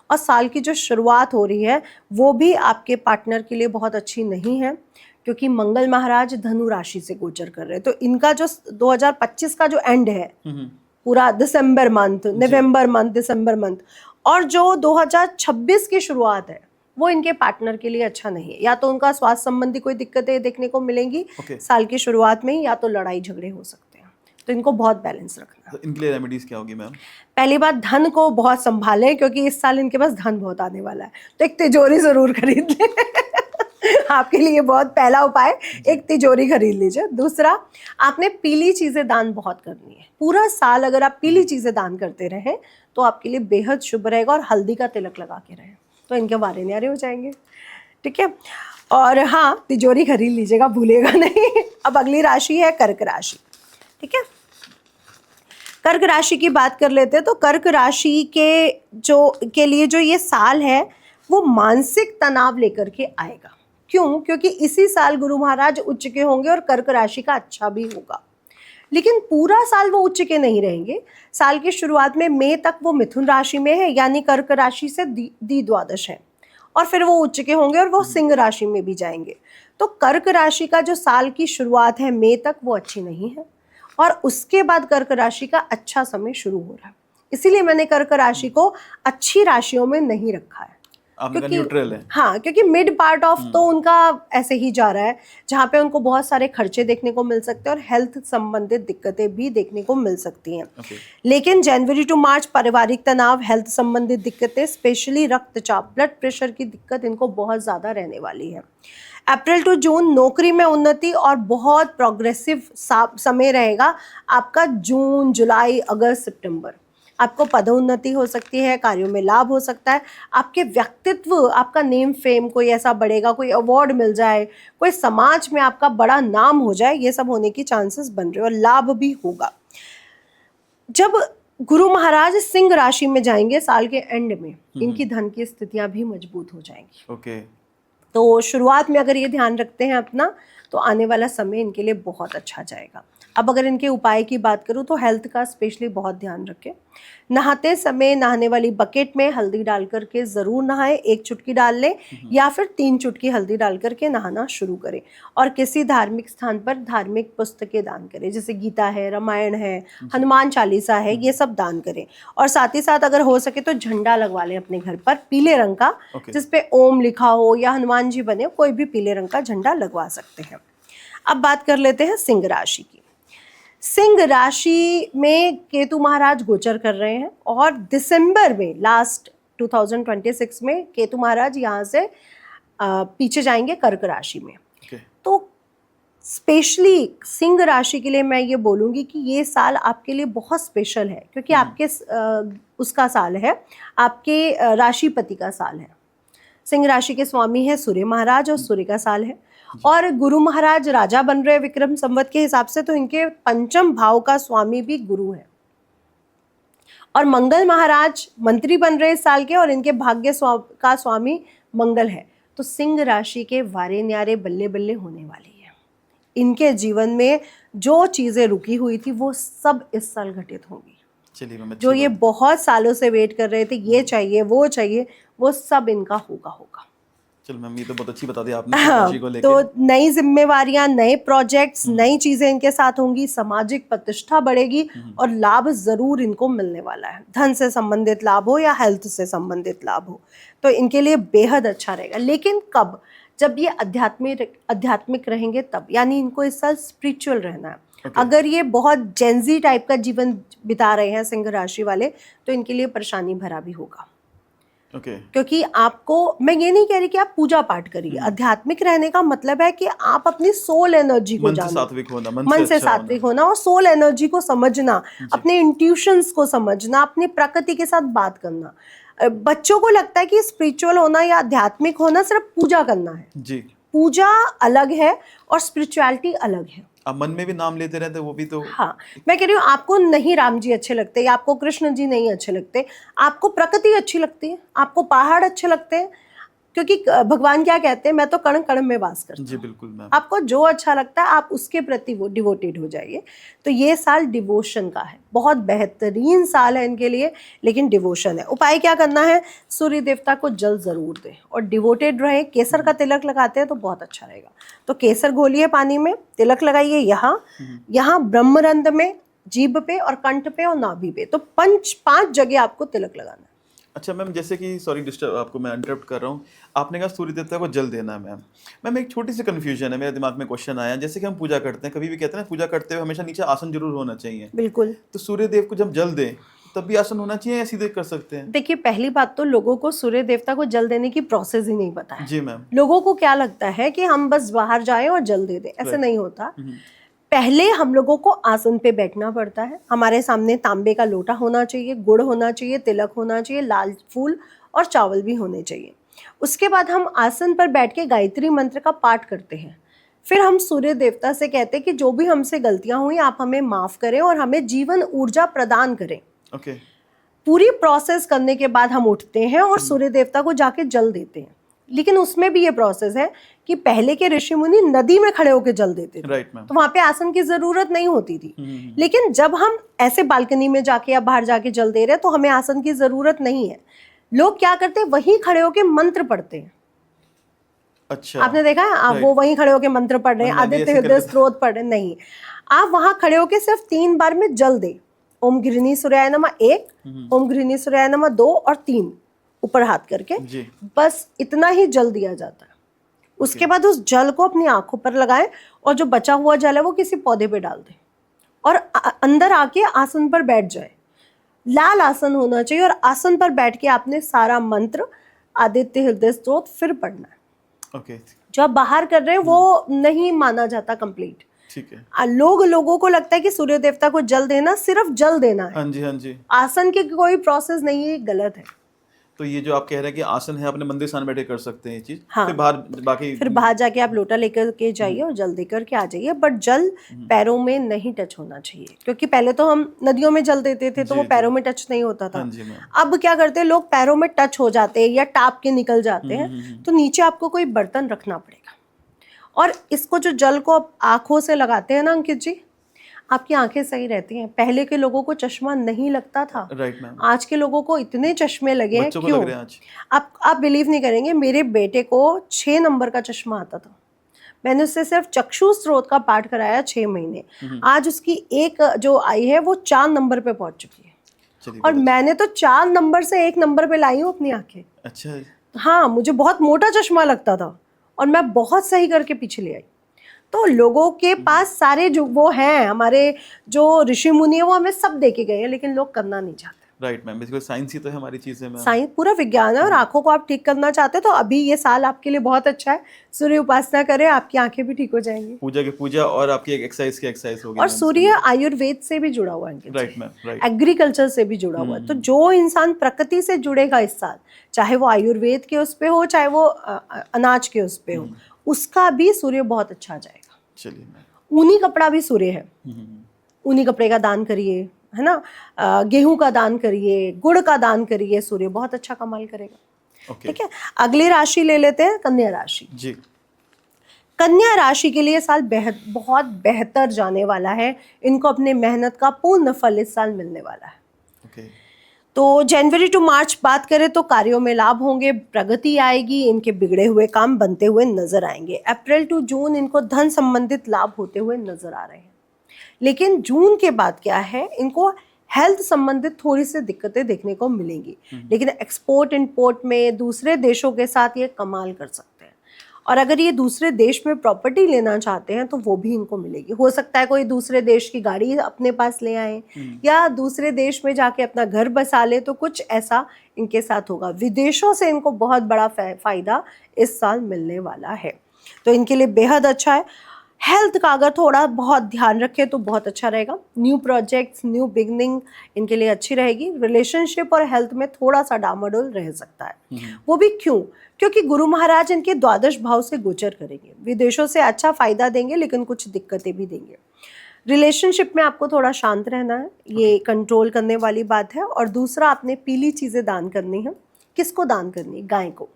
और साल की जो शुरुआत हो रही है वो भी आपके पार्टनर के लिए बहुत अच्छी नहीं है, क्योंकि मंगल महाराज धनु राशि से गोचर कर रहे हैं। तो इनका जो 2025 का जो एंड है, पूरा दिसंबर मंथ, नवंबर मंथ, दिसंबर मंथ, और जो 2026 की शुरुआत है वो इनके पार्टनर के लिए अच्छा नहीं है। या तो उनका स्वास्थ्य संबंधी कोई दिक्कतें देखने को मिलेंगी साल की शुरुआत में, या तो लड़ाई झगड़े हो सकते हैं, तो इनको बहुत बैलेंस रखना है। इनके लिए रेमेडीज क्या होगी मैम? पहली बात, धन को बहुत संभालें, क्योंकि इस साल इनके पास धन बहुत आने वाला है, तो एक तिजोरी जरूर खरीद लें। आपके लिए बहुत पहला उपाय, एक तिजोरी खरीद लीजिए। दूसरा, आपने पीली चीजें दान बहुत करनी है। पूरा साल अगर आप पीली चीजें दान करते रहें तो आपके लिए बेहद शुभ रहेगा, और हल्दी का तिलक लगा के रहें तो इनके वारे न्यारे हो जाएंगे। ठीक है, और हाँ, तिजोरी खरीद लीजिएगा, भूलिएगा नहीं। अब अगली राशि है कर्क राशि। ठीक है, कर्क राशि की बात कर लेते हैं। तो कर्क राशि के लिए जो ये साल है वो मानसिक तनाव लेकर के आएगा। क्यों? क्योंकि इसी साल गुरु महाराज उच्च के होंगे और कर्क राशि का अच्छा भी होगा, लेकिन पूरा साल वो उच्च के नहीं रहेंगे। साल की शुरुआत में मई तक वो मिथुन राशि में है, यानी कर्क राशि से द्वादश है, और फिर वो उच्च के होंगे और वो सिंह राशि में भी जाएंगे। तो कर्क राशि का जो साल की शुरुआत है मई तक, वो अच्छी नहीं है, और उसके बाद कर्क राशि का अच्छा समय शुरू हो रहा है। इसीलिए मैंने कर्क राशि को अच्छी राशियों में नहीं रखा है, क्योंकि न्यूट्रल है। हाँ, क्योंकि मिड पार्ट ऑफ तो उनका ऐसे ही जा रहा है, जहाँ पे उनको बहुत सारे खर्चे देखने को मिल सकते हैं और हेल्थ संबंधित दिक्कतें भी देखने को मिल सकती हैं। लेकिन जनवरी टू मार्च पारिवारिक तनाव, हेल्थ संबंधित दिक्कतें, स्पेशली रक्तचाप, ब्लड प्रेशर की दिक्कत इनको बहुत ज्यादा रहने वाली है। अप्रैल टू जून नौकरी में उन्नति और बहुत प्रोग्रेसिव समय रहेगा आपका। जून, जुलाई, अगस्त, सितंबर आपको पदोन्नति हो सकती है, कार्यों में लाभ हो सकता है, आपके व्यक्तित्व, आपका नेम फेम कोई ऐसा बढ़ेगा, कोई अवार्ड मिल जाए, कोई समाज में आपका बड़ा नाम हो जाए, ये सब होने की चांसेस बन रहे हैं, और लाभ भी होगा। जब गुरु महाराज सिंह राशि में जाएंगे साल के एंड में, इनकी धन की स्थितियां भी मजबूत हो जाएंगी। तो शुरुआत में अगर ये ध्यान रखते हैं अपना, तो आने वाला समय इनके लिए बहुत अच्छा जाएगा। अब अगर इनके उपाय की बात करूँ तो हेल्थ का स्पेशली बहुत ध्यान रखें। नहाते समय नहाने वाली बकेट में हल्दी डाल करके ज़रूर नहाएं, 1 चुटकी डाल लें या फिर 3 चुटकी हल्दी डाल करके नहाना शुरू करें। और किसी धार्मिक स्थान पर धार्मिक पुस्तकें दान करें, जैसे गीता है, रामायण है, हनुमान चालीसा है, ये सब दान करें। और साथ ही साथ अगर हो सके तो झंडा लगवा लें अपने घर पर, पीले रंग का, जिसपे ओम लिखा हो या हनुमान जी बने, कोई भी पीले रंग का झंडा लगवा सकते हैं। अब बात कर लेते हैं सिंह राशि की। सिंह राशि में केतु महाराज गोचर कर रहे हैं और दिसंबर में लास्ट 2026 में केतु महाराज यहाँ से पीछे जाएंगे कर्क राशि में। Okay. तो स्पेशली सिंह राशि के लिए मैं ये बोलूँगी कि ये साल आपके लिए बहुत स्पेशल है, क्योंकि आपके उसका साल है, आपके राशिपति का साल है। सिंह राशि के स्वामी है सूर्य महाराज और सूर्य का साल है, और गुरु महाराज राजा बन रहे विक्रम संवत के हिसाब से, तो इनके पंचम भाव का स्वामी भी गुरु है, और मंगल महाराज मंत्री बन रहे इस साल के, और इनके भाग्य का स्वामी मंगल है। तो सिंह राशि के वारे न्यारे बल्ले बल्ले होने वाली है। इनके जीवन में जो चीजें रुकी हुई थी वो सब इस साल घटित होंगी। चलिए मैम, जो ये बहुत सालों से वेट कर रहे थे, ये चाहिए वो चाहिए, वो सब इनका होगा। चलो मैम, ये तो बहुत अच्छी बता दी आपने हाँ, को लेके। तो नई जिम्मेवारियां, नए प्रोजेक्ट्स, नई चीजें इनके साथ होंगी, सामाजिक प्रतिष्ठा बढ़ेगी और लाभ जरूर इनको मिलने वाला है। धन से संबंधित लाभ हो या हेल्थ से संबंधित लाभ हो, तो इनके लिए बेहद अच्छा रहेगा। लेकिन कब? जब ये आध्यात्मिक रहेंगे तब, यानी इनको इस साल स्पिरिचुअल रहना है। Okay. अगर ये बहुत जेंजी टाइप का जीवन बिता रहे हैं सिंह राशि वाले, तो इनके लिए परेशानी भरा भी होगा। Okay. क्योंकि आपको, मैं ये नहीं कह रही कि आप पूजा पाठ करिए, आध्यात्मिक रहने का मतलब है कि आप अपनी सोल एनर्जी को जानो, सात्विक होना, मन से सात्विक होना और सोल एनर्जी को समझना, अपने इंट्यूशंस को समझना, अपनी प्रकृति के साथ बात करना। बच्चों को लगता है कि स्पिरिचुअल होना या आध्यात्मिक होना सिर्फ पूजा करना है जी। पूजा अलग है और स्पिरिचुअलिटी अलग है। आप मन में भी नाम लेते रहते, वो भी तो। हाँ, मैं कह रही हूँ, आपको नहीं राम जी अच्छे लगते, या आपको कृष्ण जी नहीं अच्छे लगते, आपको प्रकृति अच्छी लगती है, आपको पहाड़ अच्छे लगते हैं, क्योंकि भगवान क्या कहते हैं, मैं तो कण कण में वास करता हूँ। जी बिल्कुल मैम। आपको जो अच्छा लगता है आप उसके प्रति वो डिवोटेड हो जाइए। तो ये साल डिवोशन का है, बहुत बेहतरीन साल है इनके लिए, लेकिन डिवोशन है। उपाय क्या करना है? सूर्य देवता को जल जरूर दें और डिवोटेड रहे। केसर का तिलक लगाते हैं तो बहुत अच्छा रहेगा। तो केसर घोलिए पानी में, तिलक लगाइए यहाँ ब्रह्मरंध्र में, जीभ पे और कंठ पे और नाभि पे, तो 5 जगह आपको तिलक लगाना है। अच्छा मैम, जैसे कि सॉरी डिस्टर्ब, आपको मैं इंटरप्ट कर रहा हूँ, आपने कहा सूर्य देवता को जल देना है। मैम एक छोटी सी कंफ्यूजन है, मेरे दिमाग में क्वेश्चन आया। जैसे कि हम पूजा करते हैं, कभी भी कहते हैं ना, पूजा करते हुए हमेशा नीचे आसन जरूर होना चाहिए। बिल्कुल। तो सूर्य देव को जब जल दें तब भी आसन होना चाहिए या सीधे कर सकते हैं? देखिए, पहली बात तो लोगों को सूर्य देवता को जल देने की प्रोसेस ही नहीं पता है। जी मैम। लोगों को क्या लगता है कि हम बस बाहर जाएं और जल दे दें, ऐसे नहीं होता। पहले हम लोगों को आसन पे बैठना पड़ता है। हमारे सामने तांबे का लोटा होना चाहिए, गुड़ होना चाहिए, तिलक होना चाहिए, लाल फूल और चावल भी होने चाहिए। उसके बाद हम आसन पर बैठ के गायत्री मंत्र का पाठ करते हैं। फिर हम सूर्य देवता से कहते हैं कि जो भी हमसे गलतियां हुई आप हमें माफ करें और हमें जीवन ऊर्जा प्रदान करें। ओके। पूरी प्रोसेस करने के बाद हम उठते हैं और सूर्य देवता को जाके जल देते हैं। लेकिन उसमें भी ये प्रोसेस है कि पहले के ऋषि मुनि नदी में खड़े होकर जल देते थे। Right ma'am. तो वहां पे आसन की जरूरत नहीं होती थी। लेकिन जब हम ऐसे बालकनी में जाके या बाहर जाके जल दे रहे हैं तो हमें आसन की जरूरत नहीं है। लोग क्या करते हैं, वहीं खड़े होकर मंत्र पढ़ते हैं। अच्छा, आपने देखा है, आप वो वहीं खड़े होकर मंत्र पढ़ रहे हैं, आदित्य हृदय स्तोत्र पढ़ रहे हैं। नहीं, आप वहां खड़े होकर सिर्फ 3 बार में जल दे। ओम गृहिणी सूर्याय नमः 1, ओम गृहिणी सूर्याय नमः 2 और 3, ऊपर हाथ करके जी। बस इतना ही जल दिया जाता है। उसके बाद उस जल को अपनी आंखों पर लगाएं और जो बचा हुआ जल है वो किसी पौधे पे डाल दें और अंदर आके आसन पर बैठ जाए। लाल आसन होना चाहिए और आसन पर बैठ के आपने सारा मंत्र आदित्य हृदय स्तोत्र फिर पढ़ना है। ओके। जो आप बाहर कर रहे हैं वो नहीं माना जाता कंप्लीट। ठीक है। लोगों को लगता है कि सूर्य देवता को जल देना सिर्फ जल देना है। हाँ जी, हाँ जी। आसन की कोई प्रोसेस नहीं है, गलत है। तो ये जो आप कह रहे हैं कि आसन है, अपने मंदिर सामने बैठे कर सकते हैं ये चीज। हाँ। फिर बाहर जाके आप लोटा लेकर के जाइए और जल दे करके आ जाइए। बट जल पैरों में नहीं टच होना चाहिए, क्योंकि पहले तो हम नदियों में जल देते थे तो वो पैरों में टच नहीं होता था। हाँ जी मैम। अब क्या करते हैं लोग, पैरों में टच हो जाते हैं या टाप के निकल जाते हैं, तो नीचे आपको कोई बर्तन रखना पड़ेगा। और इसको जो जल को आप आंखों से लगाते हैं ना अंकित जी, आपकी आंखें सही रहती हैं। पहले के लोगों को चश्मा नहीं लगता था। Right ma'am. आज के लोगों को इतने चश्मे लगे हैं। क्यों? लग रहे हैं आज। आप बिलीव नहीं करेंगे, मेरे बेटे को 6 नंबर का चश्मा आता था। मैंने उससे सिर्फ चक्षु स्रोत का पाठ कराया 6 महीने। आज उसकी एक जो आई है वो 4 नंबर पे पहुंच चुकी है। और मैंने तो 4 नंबर से 1 नंबर पे लाई हूँ अपनी आंखें। अच्छा। हाँ, मुझे बहुत मोटा चश्मा लगता था और मैं बहुत सही करके पीछे ले आई। तो लोगों के पास सारे जो वो हैं, हमारे जो ऋषि मुनि है वो हमें सब दे के गए हैं, लेकिन लोग करना नहीं चाहते। राइट मैम, बिल्कुल साइंस ही तो है हमारी चीजें मैम। साइंस पूरा विज्ञान है, और आंखों को आप ठीक करना चाहते हैं तो अभी ये साल आपके लिए बहुत अच्छा है। सूर्य उपासना करें, आपकी आंखें भी ठीक हो जाएंगी। पूजा की पूजा और आपकी एक्सरसाइज की एक्सरसाइज होगी। और सूर्य आयुर्वेद से भी जुड़ा हुआ है, राइट मैम, राइट। एग्रीकल्चर से भी जुड़ा हुआ है। तो जो इंसान प्रकृति से जुड़ेगा इस साल, चाहे वो आयुर्वेद के उस पे हो, चाहे वो अनाज के उस पे हो, उसका भी सूर्य बहुत अच्छा जाएगा। चलिए मैम। ऊनी कपड़ा भी सूर्य है, ऊनी कपड़े का दान करिए, है ना, गेहूं का दान करिए, गुड़ का दान करिए, सूर्य बहुत अच्छा कमाल करेगा। ठीक है, अगली राशि ले लेते हैं, कन्या राशि जी। कन्या राशि के लिए साल बहुत बेहतर जाने वाला है। इनको अपने मेहनत का पूर्ण फल इस साल मिलने वाला है। तो जनवरी टू मार्च बात करें तो कार्यों में लाभ होंगे, प्रगति आएगी, इनके बिगड़े हुए काम बनते हुए नजर आएंगे। अप्रैल टू जून इनको धन संबंधित लाभ होते हुए नजर आ रहे हैं। लेकिन जून के बाद क्या है, इनको हेल्थ संबंधित थोड़ी सी दिक्कतें देखने को मिलेंगी। लेकिन एक्सपोर्ट इंपोर्ट में दूसरे देशों के साथ ये कमाल कर सकते हैं। और अगर ये दूसरे देश में प्रॉपर्टी लेना चाहते हैं तो वो भी इनको मिलेगी। हो सकता है कोई दूसरे देश की गाड़ी अपने पास ले आए, या दूसरे देश में जाके अपना घर बसा ले, तो कुछ ऐसा इनके साथ होगा। विदेशों से इनको बहुत बड़ा फायदा इस साल मिलने वाला है, तो इनके लिए बेहद अच्छा है। हेल्थ का अगर थोड़ा बहुत ध्यान रखें तो बहुत अच्छा रहेगा। न्यू प्रोजेक्ट्स, न्यू बिगनिंग इनके लिए अच्छी रहेगी। रिलेशनशिप और हेल्थ में थोड़ा सा डामाडोल रह सकता है। वो भी क्यों? क्योंकि गुरु महाराज इनके द्वादश भाव से गोचर करेंगे। विदेशों से अच्छा फायदा देंगे, लेकिन कुछ दिक्कतें भी देंगे। रिलेशनशिप में आपको थोड़ा शांत रहना है, ये कंट्रोल करने वाली बात है। और दूसरा, आपने पीली चीजें दान करनी है। किसको दान करनी है? गाय को।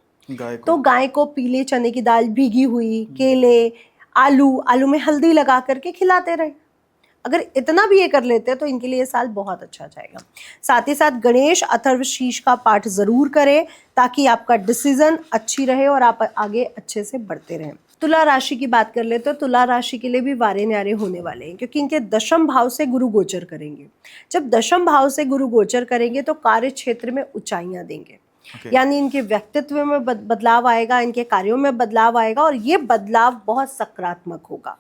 तो गाय को पीले चने की दाल, भीगी हुई, केले, आलू में हल्दी लगा करके खिलाते रहे। अगर इतना भी ये कर लेते हैं तो इनके लिए ये साल बहुत अच्छा जाएगा। साथ ही साथ गणेश अथर्वशीष का पाठ जरूर करें, ताकि आपका डिसीजन अच्छी रहे और आप आगे अच्छे से बढ़ते रहें। तुला राशि की बात कर ले तो तुला राशि के लिए भी वारे न्यारे होने वाले हैं, क्योंकि इनके दशम भाव से गुरु गोचर करेंगे। जब दशम भाव से गुरु गोचर करेंगे तो कार्य क्षेत्र में ऊंचाइयां देंगे। यानी इनके व्यक्तित्व में बदलाव आएगा, इनके कार्यों में बदलाव आएगा, और ये बदलाव बहुत सकारात्मक होगा।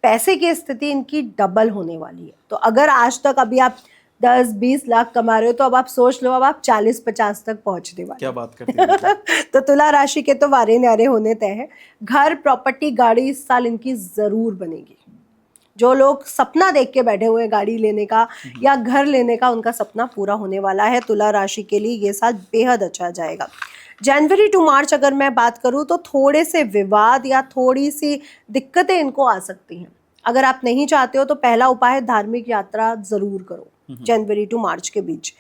पैसे की स्थिति इनकी डबल होने वाली है। तो अगर आज तक अभी आप 10-20 लाख कमा रहे हो, तो अब आप सोच लो अब आप 40-50 तक पहुंचने वाले। क्या बात करते हैं। तो तुला राशि के तो वारे न्यारे होने तय है। घर, प्रॉपर्टी, गाड़ी इस साल इनकी जरूर बनेगी। जो लोग सपना देख के बैठे हुए हैं गाड़ी लेने का या घर लेने का, उनका सपना पूरा होने वाला है। तुला राशि के लिए ये साल बेहद अच्छा जाएगा। जनवरी टू मार्च अगर मैं बात करूं तो थोड़े से विवाद या थोड़ी सी दिक्कतें इनको आ सकती हैं। अगर आप नहीं चाहते हो तो पहला उपाय है धार्मिक यात्रा जरूर करो जनवरी टू मार्च के बीच।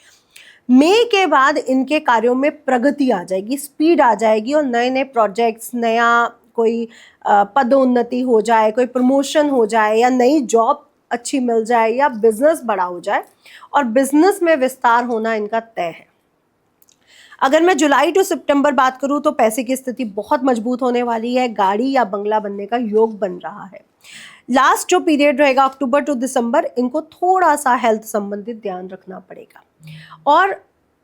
मई के बाद इनके कार्यों में प्रगति आ जाएगी, स्पीड आ जाएगी, और नए नए प्रोजेक्ट्स, नया कोई पदोन्नति हो जाए, कोई प्रमोशन हो जाए, या नई जॉब अच्छी मिल जाए, या बिजनेस बड़ा हो जाए, और बिजनेस में विस्तार होना इनका तय है। अगर मैं जुलाई टू सितंबर बात करूं तो पैसे की स्थिति बहुत मजबूत होने वाली है। गाड़ी या बंगला बनने का योग बन रहा है। लास्ट जो पीरियड रहेगा अक्टूबर टू दिसंबर, इनको थोड़ा सा हेल्थ संबंधित ध्यान रखना पड़ेगा। और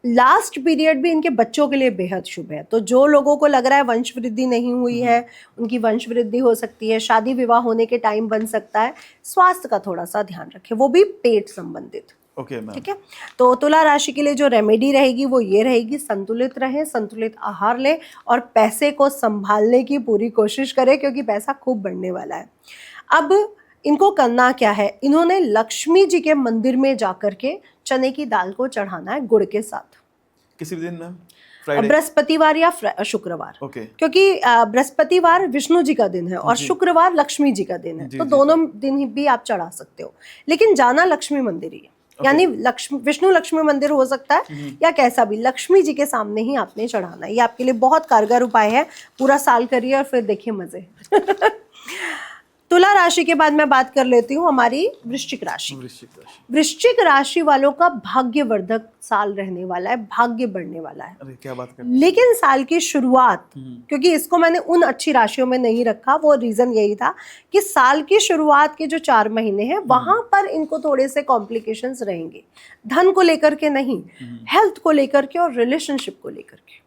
लास्ट पीरियड भी इनके बच्चों के लिए बेहद शुभ है। तो जो लोगों को लग रहा है वंश वृद्धि नहीं हुई है, उनकी वंश वृद्धि हो सकती है, शादी विवाह होने के टाइम बन सकता है। स्वास्थ्य का थोड़ा सा ध्यान रखें, वो भी पेट संबंधित। ठीक है। तो तुला राशि के लिए जो रेमेडी रहेगी वो ये रहेगी, संतुलित रहें, संतुलित आहार लें, और पैसे को संभालने की पूरी कोशिश करें, क्योंकि पैसा खूब बढ़ने वाला है। अब इनको करना क्या है, इन्होंने लक्ष्मी जी के मंदिर में जाकर के चने की दाल को चढ़ाना है गुड़ के साथ। किसी भी दिन मैम? बृहस्पतिवार या शुक्रवार। क्योंकि बृहस्पतिवार विष्णु जी का दिन है और शुक्रवार लक्ष्मी जी का दिन है, तो दोनों दिन भी आप चढ़ा सकते हो, लेकिन जाना लक्ष्मी मंदिर ही है। यानी विष्णु लक्ष्मी मंदिर हो सकता है, या कैसा भी, लक्ष्मी जी के सामने ही आपने चढ़ाना है। ये आपके लिए बहुत कारगर उपाय है। पूरा साल करिए और फिर देखिए मजे। तुला राशि के बाद मैं बात कर लेती हूँ हमारी वृश्चिक राशि। वृश्चिक राशि वालों का भाग्यवर्धक साल रहने वाला है, भाग्य बढ़ने वाला है। अरे क्या बात लेकिन साल की शुरुआत, क्योंकि इसको मैंने उन अच्छी राशियों में नहीं रखा, वो रीजन यही था कि साल की शुरुआत के जो 4 महीने हैं वहां पर इनको थोड़े से कॉम्प्लिकेशंस रहेंगे। धन को लेकर के नहीं, हेल्थ को लेकर के और रिलेशनशिप को लेकर के।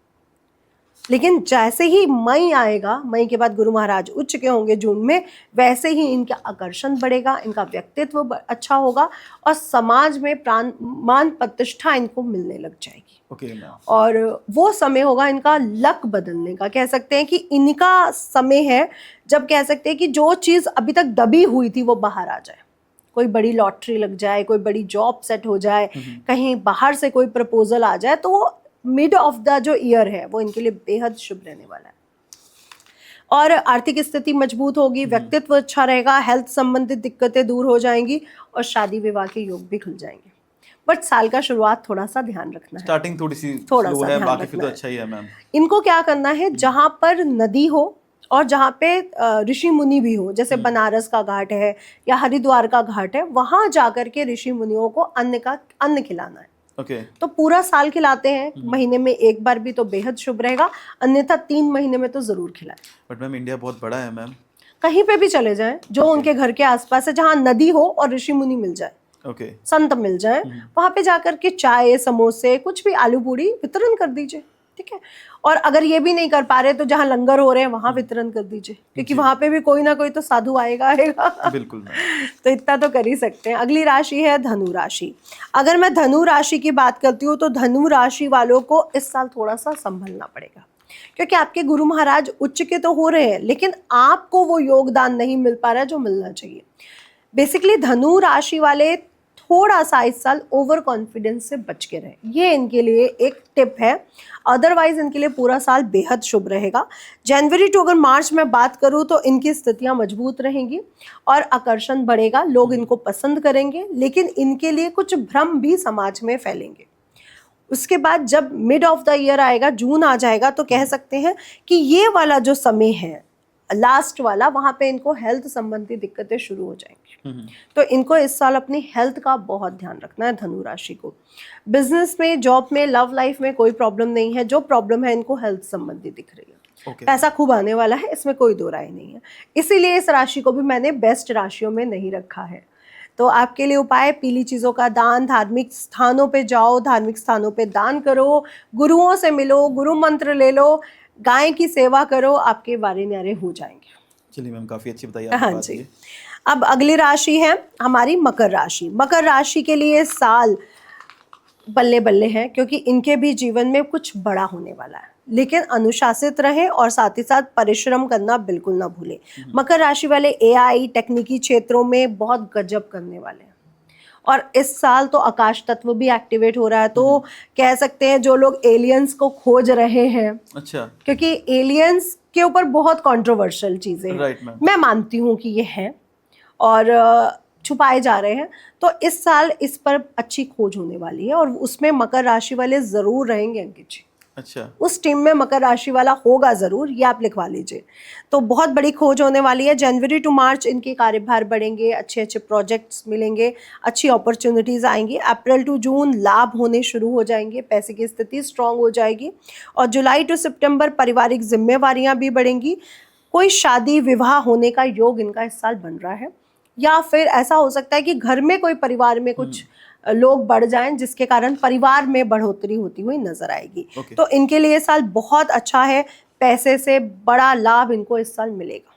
लेकिन जैसे ही मई आएगा, मई के बाद गुरु महाराज उच्च के होंगे जून में, वैसे ही इनका आकर्षण बढ़ेगा, इनका व्यक्तित्व अच्छा होगा और समाज में प्राण मान प्रतिष्ठा इनको मिलने लग जाएगी। Okay ma'am. और वो समय होगा इनका लक बदलने का। कह सकते हैं कि इनका समय है जब कह सकते हैं कि जो चीज़ अभी तक दबी हुई थी वो बाहर आ जाए। कोई बड़ी लॉटरी लग जाए, कोई बड़ी जॉब सेट हो जाए, कहीं बाहर से कोई प्रपोजल आ जाए, तो मिड ऑफ द जो ईयर है वो इनके लिए बेहद शुभ रहने वाला है। और आर्थिक स्थिति मजबूत होगी, व्यक्तित्व अच्छा रहेगा, हेल्थ संबंधित दिक्कतें दूर हो जाएंगी और शादी विवाह के योग भी खुल जाएंगे। बट साल का शुरुआत थोड़ा सा ध्यान रखना है, स्टार्टिंग थोड़ी सी थोड़ा स्लो सा है, ध्यान बाकी फिर तो रखना अच्छा ही है मैम। इनको क्या करना है, जहाँ पर नदी हो और जहाँ पे ऋषि मुनि भी हो, जैसे बनारस का घाट है या हरिद्वार का घाट है, वहां जाकर के ऋषि मुनियों को अन्न खिलाना है। ओके। तो पूरा साल खिलाते हैं, महीने में एक बार भी तो बेहद शुभ रहेगा, अन्यथा 3 महीने में तो जरूर खिलाएं। बट मैम इंडिया बहुत बड़ा है मैम। कहीं पे भी चले जाएं जो उनके घर के आसपास है, जहाँ नदी हो और ऋषि मुनि मिल जाए, ओके। संत मिल जाए, वहां पे जाकर के चाय, समोसे, कुछ भी, आलू पूड़ी वितरण कर दीजिए, ठीक है। और अगर ये भी नहीं कर पा रहे तो जहाँ लंगर हो रहे हैं वहां वितरण कर दीजिए, क्योंकि वहां पे भी कोई ना कोई तो साधु आएगा। बिल्कुल। तो इतना तो कर ही सकते हैं। अगली राशि है धनु राशि। अगर मैं धनु राशि की बात करती हूँ तो धनु राशि वालों को इस साल थोड़ा सा संभलना पड़ेगा, क्योंकि आपके गुरु महाराज उच्च के तो हो रहे हैं, लेकिन आपको वो योगदान नहीं मिल पा रहा है जो मिलना चाहिए। बेसिकली धनु राशि वाले थोड़ा सा इस साल ओवर कॉन्फिडेंस से बच के रहे, ये इनके लिए एक टिप है। अदरवाइज इनके लिए पूरा साल बेहद शुभ रहेगा। जनवरी टू अगर मार्च में बात करूं तो इनकी स्थितियां मजबूत रहेंगी और आकर्षण बढ़ेगा, लोग इनको पसंद करेंगे, लेकिन इनके लिए कुछ भ्रम भी समाज में फैलेंगे। उसके बाद जब मिड ऑफ द ईयर आएगा, जून आ जाएगा, तो कह सकते हैं कि ये वाला जो समय है लास्ट वाला, वहां पे इनको हेल्थ संबंधी दिक्कतें शुरू हो जाएंगी। तो इनको इस साल अपनी हेल्थ का बहुत ध्यान रखना है धनु राशि को। बिजनेस में, जॉब में, लव लाइफ में कोई प्रॉब्लम नहीं है, जो प्रॉब्लम है इनको हेल्थ संबंधी दिख रही है। पैसा खूब आने वाला है, इसमें कोई दो राय नहीं है, इसीलिए इस राशि को भी मैंने बेस्ट राशियों में नहीं रखा है। तो आपके लिए उपाय, पीली चीज़ों का दान, धार्मिक स्थानों पे जाओ, धार्मिक स्थानों पे दान करो, गुरुओं से मिलो, गुरु मंत्र ले लो, गाय की सेवा करो, आपके वारे न्यारे हो जाएंगे। चलिए मैम, काफ़ी अच्छी बताई हाँ जी। अब अगली राशि है हमारी मकर राशि। मकर राशि के लिए साल बल्ले बल्ले है, क्योंकि इनके भी जीवन में कुछ बड़ा होने वाला है, लेकिन अनुशासित रहें और साथ ही साथ परिश्रम करना बिल्कुल ना भूलें। मकर राशि वाले एआई, तकनीकी क्षेत्रों में बहुत गजब करने वाले हैं। और इस साल तो आकाश तत्व भी एक्टिवेट हो रहा है, तो कह सकते हैं जो लोग एलियंस को खोज रहे हैं, अच्छा, क्योंकि एलियंस के ऊपर बहुत कंट्रोवर्शियल चीजें हैं, मैं मानती हूँ कि ये है और छुपाए जा रहे हैं, तो इस साल इस पर अच्छी खोज होने वाली है और उसमें मकर राशि वाले जरूर रहेंगे अंकित जी। अच्छा, उस टीम में मकर राशि वाला होगा जरूर, ये आप लिखवा लीजिए। तो बहुत बड़ी खोज होने वाली है। जनवरी टू मार्च इनके कार्यभार बढ़ेंगे, अच्छे अच्छे प्रोजेक्ट्स मिलेंगे, अच्छी अपॉर्चुनिटीज आएंगी। अप्रैल टू जून लाभ होने शुरू हो जाएंगे, पैसे की स्थिति स्ट्रांग हो जाएगी और जुलाई टू सितंबर पारिवारिक जिम्मेवारियां भी बढ़ेंगी। कोई शादी विवाह होने का योग इनका इस साल बन रहा है, या फिर ऐसा हो सकता है कि घर में कोई, परिवार में कुछ लोग बढ़ जाएं, जिसके कारण परिवार में बढ़ोतरी होती हुई नजर आएगी। तो इनके लिए साल बहुत अच्छा है, पैसे से बड़ा लाभ इनको इस साल मिलेगा।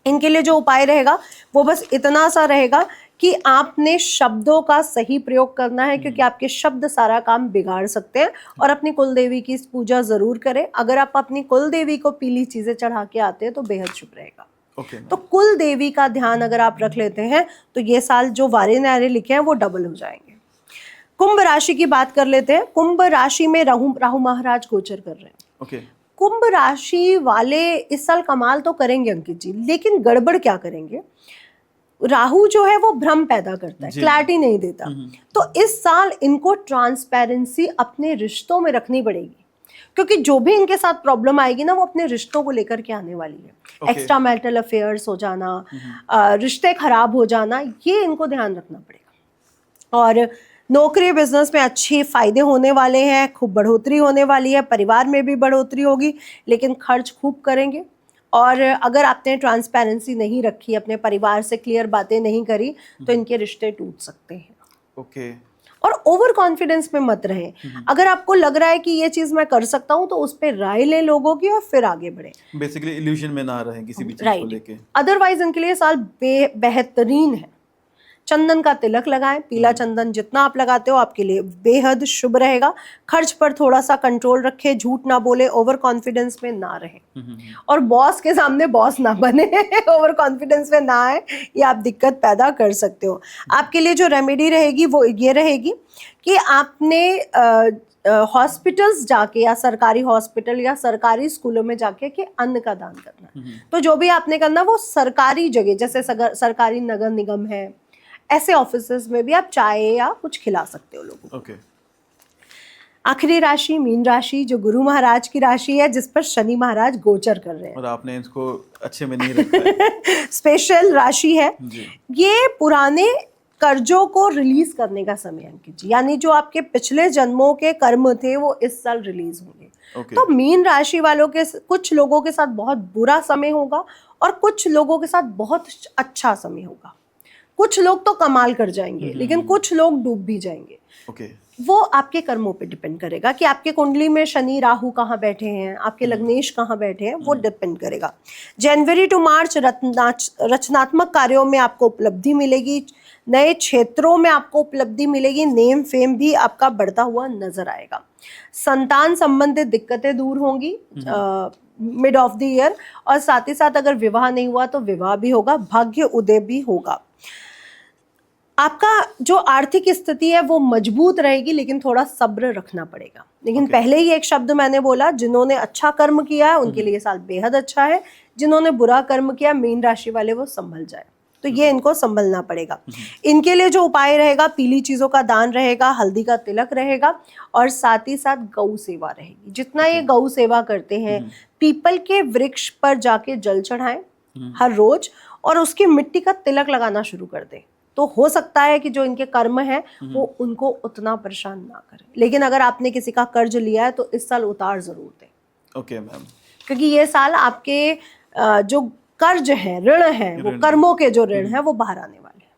इनके लिए जो उपाय रहेगा वो बस इतना सा रहेगा कि आपने शब्दों का सही प्रयोग करना है, क्योंकि आपके शब्द सारा काम बिगाड़ सकते हैं। और अपनी कुल देवी की पूजा जरूर करें। अगर आप अपनी कुल देवी को पीली चीजें चढ़ा के आते हैं तो बेहद शुभ रहेगा। तो कुल देवी का ध्यान अगर आप रख लेते हैं तो ये साल जो वारे न्यारे लिखे हैं वो डबल हो जाएंगे। कुंभ राशि की बात कर लेते हैं। कुंभ राशि में राहु महाराज गोचर कर रहे हैं। कुंभ राशि वाले इस साल कमाल तो करेंगे अंकित जी, लेकिन गड़बड़ क्या करेंगे, राहु जो है वो भ्रम पैदा करता है, क्लैरिटी नहीं देता। तो इस साल इनको ट्रांसपेरेंसी अपने रिश्तों में रखनी पड़ेगी, क्योंकि जो भी इनके साथ प्रॉब्लम आएगी ना वो अपने रिश्तों को लेकर के आने वाली है। एक्स्ट्रा मैरिटल अफेयर्स हो जाना, रिश्ते खराब हो जाना, ये इनको ध्यान रखना पड़ेगा। और नौकरी बिजनेस में अच्छे फायदे होने वाले हैं, खूब बढ़ोतरी होने वाली है, परिवार में भी बढ़ोतरी होगी, लेकिन खर्च खूब करेंगे। और अगर आपने ट्रांसपेरेंसी नहीं रखी, अपने परिवार से क्लियर बातें नहीं करी, तो इनके रिश्ते टूट सकते हैं। और ओवर कॉन्फिडेंस में मत रहे। अगर आपको लग रहा है कि ये चीज मैं कर सकता हूँ तो उस पर राय लें लोगों की और फिर आगे बढ़े। बेसिकली इल्यूजन में ना रहें किसी भी चीज को लेके। अदरवाइज इनके लिए साल बेहतरीन है। चंदन का तिलक लगाएं, पीला चंदन जितना आप लगाते हो आपके लिए बेहद शुभ रहेगा। खर्च पर थोड़ा सा कंट्रोल रखें, झूठ ना बोले, ओवर कॉन्फिडेंस में ना रहें और बॉस के सामने बॉस ना बने ओवर कॉन्फिडेंस में ना आए, ये आप दिक्कत पैदा कर सकते हो। आपके लिए जो रेमेडी रहेगी वो ये रहेगी कि आपने हॉस्पिटल्स जाके या सरकारी हॉस्पिटल या सरकारी स्कूलों में जाके कि अन्न का दान करना। तो जो भी आपने करना वो सरकारी जगह, जैसे सरकारी नगर निगम है, ऐसे ऑफिसेस में भी आप चाय या कुछ खिला सकते हो लोगों को। ओके। आखिरी राशि मीन राशि, जो गुरु महाराज की राशि है, जिस पर शनि महाराज गोचर कर रहे हैं और आपने इसको अच्छे में नहीं रखा है। स्पेशल राशि है जी। ये। पुराने कर्जों को रिलीज करने का समय अंकित जी, यानी जो आपके पिछले जन्मों के कर्म थे वो इस साल रिलीज होंगे। ओके। तो मीन राशि वालों के कुछ लोगों के साथ बहुत बुरा समय होगा और कुछ लोगों के साथ बहुत अच्छा समय होगा। कुछ लोग तो कमाल कर जाएंगे लेकिन कुछ लोग डूब भी जाएंगे। ओके। वो आपके कर्मों पे डिपेंड करेगा कि आपके कुंडली में शनि राहु कहाँ बैठे हैं, आपके लग्नेश कहाँ बैठे हैं, वो डिपेंड करेगा। जनवरी टू मार्च रचनात्मक कार्यों में आपको उपलब्धि मिलेगी, नए क्षेत्रों में आपको उपलब्धि मिलेगी, नेम फेम भी आपका बढ़ता हुआ नजर आएगा। संतान संबंधित दिक्कतें दूर होंगी मिड ऑफ द ईयर, और साथ ही साथ अगर विवाह नहीं हुआ तो विवाह भी होगा, भाग्य उदय भी होगा। आपका जो आर्थिक स्थिति है वो मजबूत रहेगी लेकिन थोड़ा सब्र रखना पड़ेगा। लेकिन पहले ही एक शब्द मैंने बोला, जिन्होंने अच्छा कर्म किया है उनके लिए साल बेहद अच्छा है, जिन्होंने बुरा कर्म किया मीन राशि वाले वो संभल जाए, तो ये इनको संभलना पड़ेगा। इनके लिए जो उपाय रहेगा, पीली चीजों का दान रहेगा, हल्दी का तिलक रहेगा और साथ ही साथ गौ सेवा रहेगी। जितना ये गौ सेवा करते हैं, पीपल के वृक्ष पर जाके जल चढ़ाएं हर रोज और उसकी मिट्टी का तिलक लगाना शुरू कर दें, तो हो सकता है कि जो इनके कर्म है वो उनको उतना परेशान ना करे। लेकिन अगर आपने किसी का कर्ज लिया है तो इस साल उतार जरूर दें। Okay ma'am. क्योंकि ये साल आपके जो कर्ज है, ऋण है, वो कर्मों के जो ऋण है वो बाहर आने वाले हैं।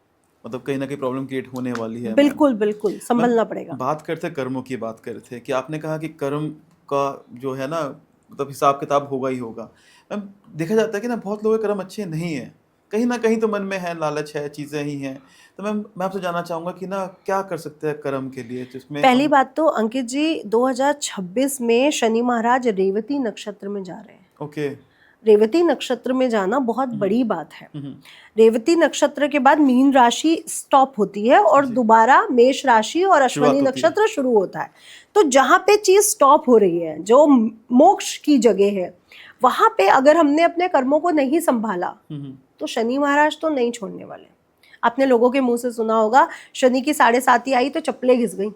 मतलब कहीं ना कहीं प्रॉब्लम क्रिएट होने वाली है। बिल्कुल बिल्कुल संभलना पड़ेगा। बात करते कर्मों की बात कर रहे थे कि आपने कहा कि कर्म का जो है ना मतलब हिसाब किताब होगा ही होगा। मैम देखा जाता है कि ना बहुत लोगों के कर्म अच्छे नहीं है, कहीं ना कहीं तो मन में है, लालच है, चीजें ही हैं। तो मैम मैं आपसे जानना चाहूंगा कि ना क्या कर सकते हैं कर्म के लिए, जिसमें पहली बात तो अंकित जी 2026 में शनि महाराज रेवती नक्षत्र में जा रहे हैं। ओके। रेवती नक्षत्र में जाना बहुत बड़ी बात है। रेवती नक्षत्र के बाद मीन राशि स्टॉप होती है और दोबारा मेष राशि और अश्विनी नक्षत्र शुरू होता है। तो जहाँ पे चीज स्टॉप हो रही है, जो मोक्ष की जगह है, वहां पे अगर हमने अपने कर्मों को नहीं संभाला तो शनि महाराज तो नहीं छोड़ने वाले। आपने लोगों के मुंह से सुना होगा, शनि की 7.5 आई तो चप्पलें घिस गई,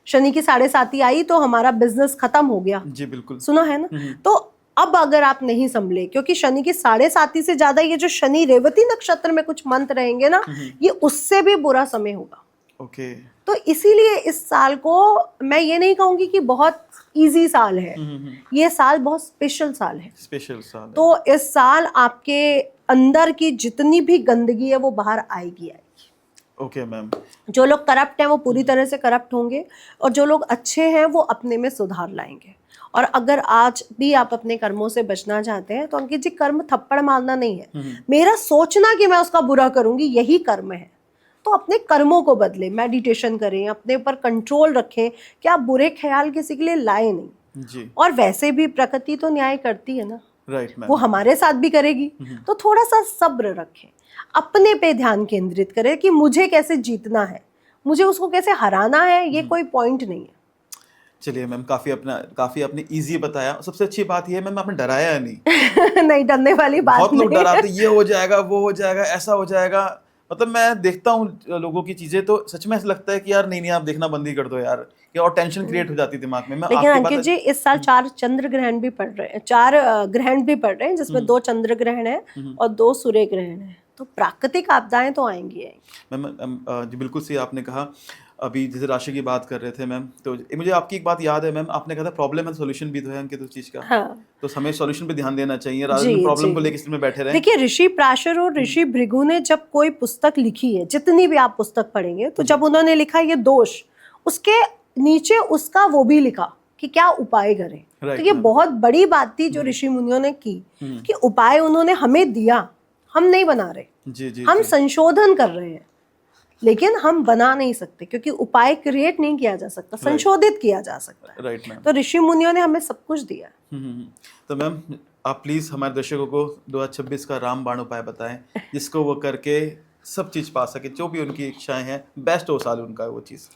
शनि की 7.5 आई तो हमारा बिजनेस खत्म हो गया। जी बिल्कुल सुना है ना। तो अब अगर आप नहीं संभले, क्योंकि शनि की 7.5 से ज्यादा ये जो शनि रेवती नक्षत्र में कुछ मंथ रहेंगे ना, ये उससे भी बुरा समय होगा। ओके। तो इसीलिए इस साल को मैं ये नहीं कहूंगी कि बहुत इजी साल है, ये साल बहुत स्पेशल साल है। स्पेशल साल है। तो इस साल आपके अंदर की जितनी भी गंदगी है वो बाहर आएगी। Okay ma'am. जो लोग करप्ट हैं वो पूरी तरह से करप्ट होंगे और जो लोग अच्छे हैं वो अपने में सुधार लाएंगे। और अगर आज भी आप अपने कर्मों से बचना चाहते हैं तो अंकित जी, कर्म थप्पड़ मारना नहीं है। मेरा सोचना कि मैं उसका बुरा करूंगी यही कर्म है। तो अपने कर्मों को बदले, मेडिटेशन करें, अपने ऊपर कंट्रोल रखें कि आप बुरे ख्याल किसी के लिए लाए नहीं जी। और वैसे भी प्रकृति तो न्याय करती है ना, राइट मैम। वो हमारे साथ भी करेगी। तो थोड़ा सा सब्र रखें, अपने पे ध्यान केंद्रित करें कि मुझे कैसे जीतना है, मुझे उसको कैसे हराना है, ये कोई पॉइंट नहीं है। चलिए मैम, काफी आपने इजी बताया। सबसे अच्छी बात ये है मैम, आपने डराया नहीं। नहीं, डरने वाली बात बहुत लोग नहीं है। डराते, ये हो जाएगा, वो हो जाएगा, ऐसा हो जाएगा। मतलब मैं देखता हूँ लोगों की चीजें तो सच में ऐसा लगता है कि यार नहीं आप देखना बंद ही कर दो यार, और टेंशन क्रिएट हो जाती है दिमाग में। लेकिन अंकित जी इस साल 4 चंद्र ग्रहण भी पड़ रहे हैं, 4 ग्रहण भी पड़ रहे हैं, जिसमें 2 चंद्र ग्रहण है और 2 सूर्य ग्रहण है। तो प्राकृतिक आपदाएं तो आएंगी। मैम जी बिल्कुल सही आपने कहा। अभी जैसे राशि की बात कर रहे थे मैम, तो मुझे आपकी एक बात याद है मैम, आपने कहा था प्रॉब्लम एंड सॉल्यूशन भी तो है अंकित उस चीज का। हाँ तो हमें सॉल्यूशन पे ध्यान देना चाहिए rather जी than प्रॉब्लम को जी। लेकर इसमें बैठे रहे। देखिए ऋषि प्राशर और ऋषि भृगु ने जब कोई पुस्तक लिखी है, जितनी भी आप पुस्तक पढ़ेंगे, तो जब उन्होंने लिखा ये दोष, उसके नीचे उसका वो भी लिखा कि क्या उपाय करें। तो ये बहुत बड़ी बात थी जो ऋषि मुनियों ने की, कि उपाय उन्होंने हमें दिया, हम नहीं बना रहे, जी जी हम जी। संशोधन कर रहे हैं, लेकिन हम बना नहीं सकते क्योंकि उपाय क्रिएट नहीं किया जा सकता, संशोधित किया जा सकता है। Right ma'am. तो ऋषि मुनियों ने हमें सब कुछ दिया। तो मैम आप प्लीज हमारे दर्शकों को 2026 का रामबाण उपाय बताएं जिसको वो करके सब चीज पा सके, जो भी उनकी इच्छाएं हैं, बेस्ट हो साल उनका वो चीज।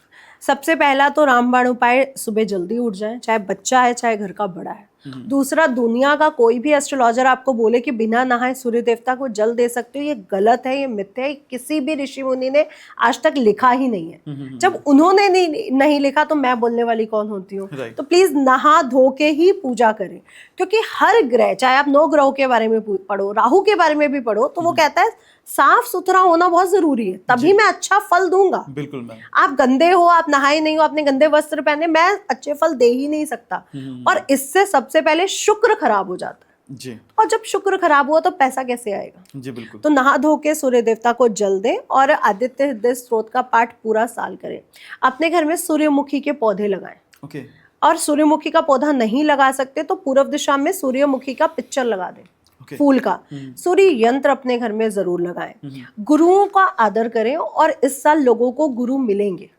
सबसे पहला तो रामबाण उपाय, सुबह जल्दी उठ जाएं, चाहे बच्चा है चाहे घर का बड़ा है। दूसरा, दुनिया का कोई भी एस्ट्रोलॉजर आपको बोले कि बिना नहाए सूर्य देवता को जल दे सकते हो, ये गलत है, ये मिथ्या है, किसी भी ऋषि मुनि ने आज तक लिखा ही नहीं है। जब उन्होंने नहीं लिखा तो मैं बोलने वाली कौन होती हूँ। तो प्लीज नहा धो के ही पूजा करें, क्योंकि हर ग्रह, चाहे आप 9 ग्रहों के बारे में पढ़ो, राहु के बारे में भी पढ़ो, तो वो कहता है साफ सुथरा होना बहुत जरूरी है, तभी मैं अच्छा फल दूंगा। बिल्कुल मैम। आप गंदे हो, आप नहाए नहीं हो, आपने गंदे वस्त्र पहने, मैं अच्छे फल दे ही नहीं सकता। और इससे सबसे पहले शुक्र खराब हो जाता है जी। और जब शुक्र खराब हुआ तो पैसा कैसे आएगा। जी बिल्कुल। तो नहा धो के सूर्य देवता को जल दें और आदित्य हृदय स्त्रोत का पाठ पूरा साल करें। अपने घर में सूर्यमुखी के पौधे लगाएं। ओके। और सूर्यमुखी का पौधा नहीं लगा सकते तो पूर्व दिशा में सूर्यमुखी का पिक्चर लगा दें, फूल का। सूर्य यंत्र अपने घर में जरूर लगाएं। गुरुओं का आदर करें और इस साल लोगों को गुरु मिलेंगे।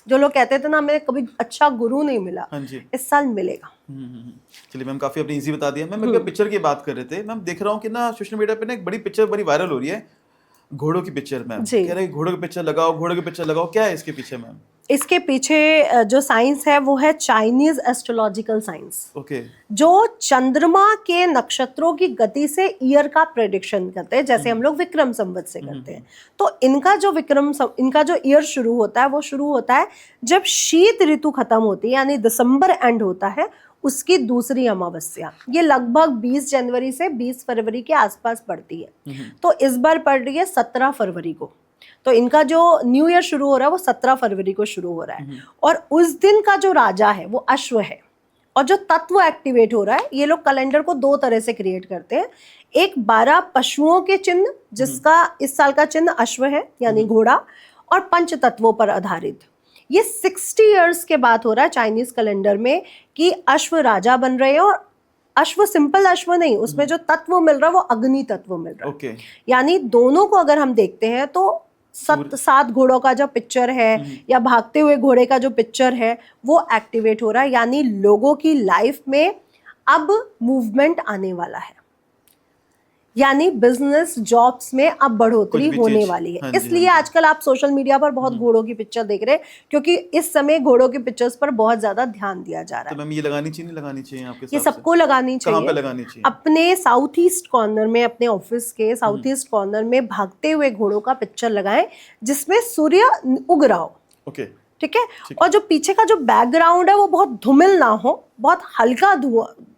जो लोग कहते थे ना हमें कभी अच्छा गुरु नहीं मिला, इस साल मिलेगा। चलिए मैम, काफी आपने इजी बता दिया। मैम पिक्चर की बात कर रहे थे, मैम देख रहा हूँ कि ना सोशल मीडिया पे ना एक बड़ी पिक्चर बड़ी वायरल हो रही है, घोड़ों की पिक्चर। मैम कह रहे हैं घोड़ों की पिक्चर लगाओ, घोड़ों की पिक्चर लगाओ, क्या है इसके पीछे मैम? इसके पीछे जो साइंस है वो है चाइनीज एस्ट्रोलॉजिकल साइंस। ओके। जो चंद्रमा के नक्षत्रों की गति से ईयर का प्रेडिक्शन करते हैं, जैसे हम लोग विक्रम संवत से करते हैं। तो इनका जो ईयर शुरू होता है वो शुरू होता है जब शीत ऋतु खत्म होती है, यानी दिसंबर एंड होता है, उसकी दूसरी अमावस्या। ये लगभग 20 जनवरी से 20 फरवरी के आसपास पड़ती है। तो इस बार पड़ रही है 17 फरवरी को। तो इनका जो न्यू ईयर शुरू हो रहा है वो 17 फरवरी को शुरू हो रहा है। और उस दिन का जो राजा है वो अश्व है, और जो तत्व एक्टिवेट हो रहा है, ये लोग कैलेंडर को 2 तरह से क्रिएट करते हैं। एक 12 पशुओं के चिन्ह, जिसका इस साल का चिन्ह अश्व है यानी घोड़ा, और पंच तत्वों पर आधारित। ये 60 इयर्स के बाद हो रहा है चाइनीज कैलेंडर में कि अश्व राजा बन रहे हैं। और अश्व सिंपल अश्व नहीं, उसमें जो तत्व मिल रहा है वो अग्नि तत्व मिल रहा है। ओके। यानी दोनों को अगर हम देखते हैं तो 7 घोड़ों का जो पिक्चर है या भागते हुए घोड़े का जो पिक्चर है वो एक्टिवेट हो रहा है। यानी लोगों की लाइफ में अब मूवमेंट आने वाला है, यानी बिजनेस जॉब्स में अब बढ़ोतरी होने वाली है। इसलिए आजकल आप सोशल मीडिया पर बहुत घोड़ों की पिक्चर देख रहे हैं, क्योंकि इस समय घोड़ों की पिक्चर्स पर बहुत ज्यादा ध्यान दिया जा रहा है। तो मैम ये लगानी चाहिए नहीं लगानी चाहिए आपके ये सबको लगानी चाहिए। कहाँ पे लगानी चाहिए? अपने साउथ ईस्ट कॉर्नर में, अपने ऑफिस के साउथ ईस्ट कॉर्नर में भागते हुए घोड़ों का पिक्चर लगाएं जिसमें सूर्य उग रहा हो। ओके, ठीक है। और जो पीछे का जो बैकग्राउंड है वो बहुत धूमिल ना हो, बहुत हल्का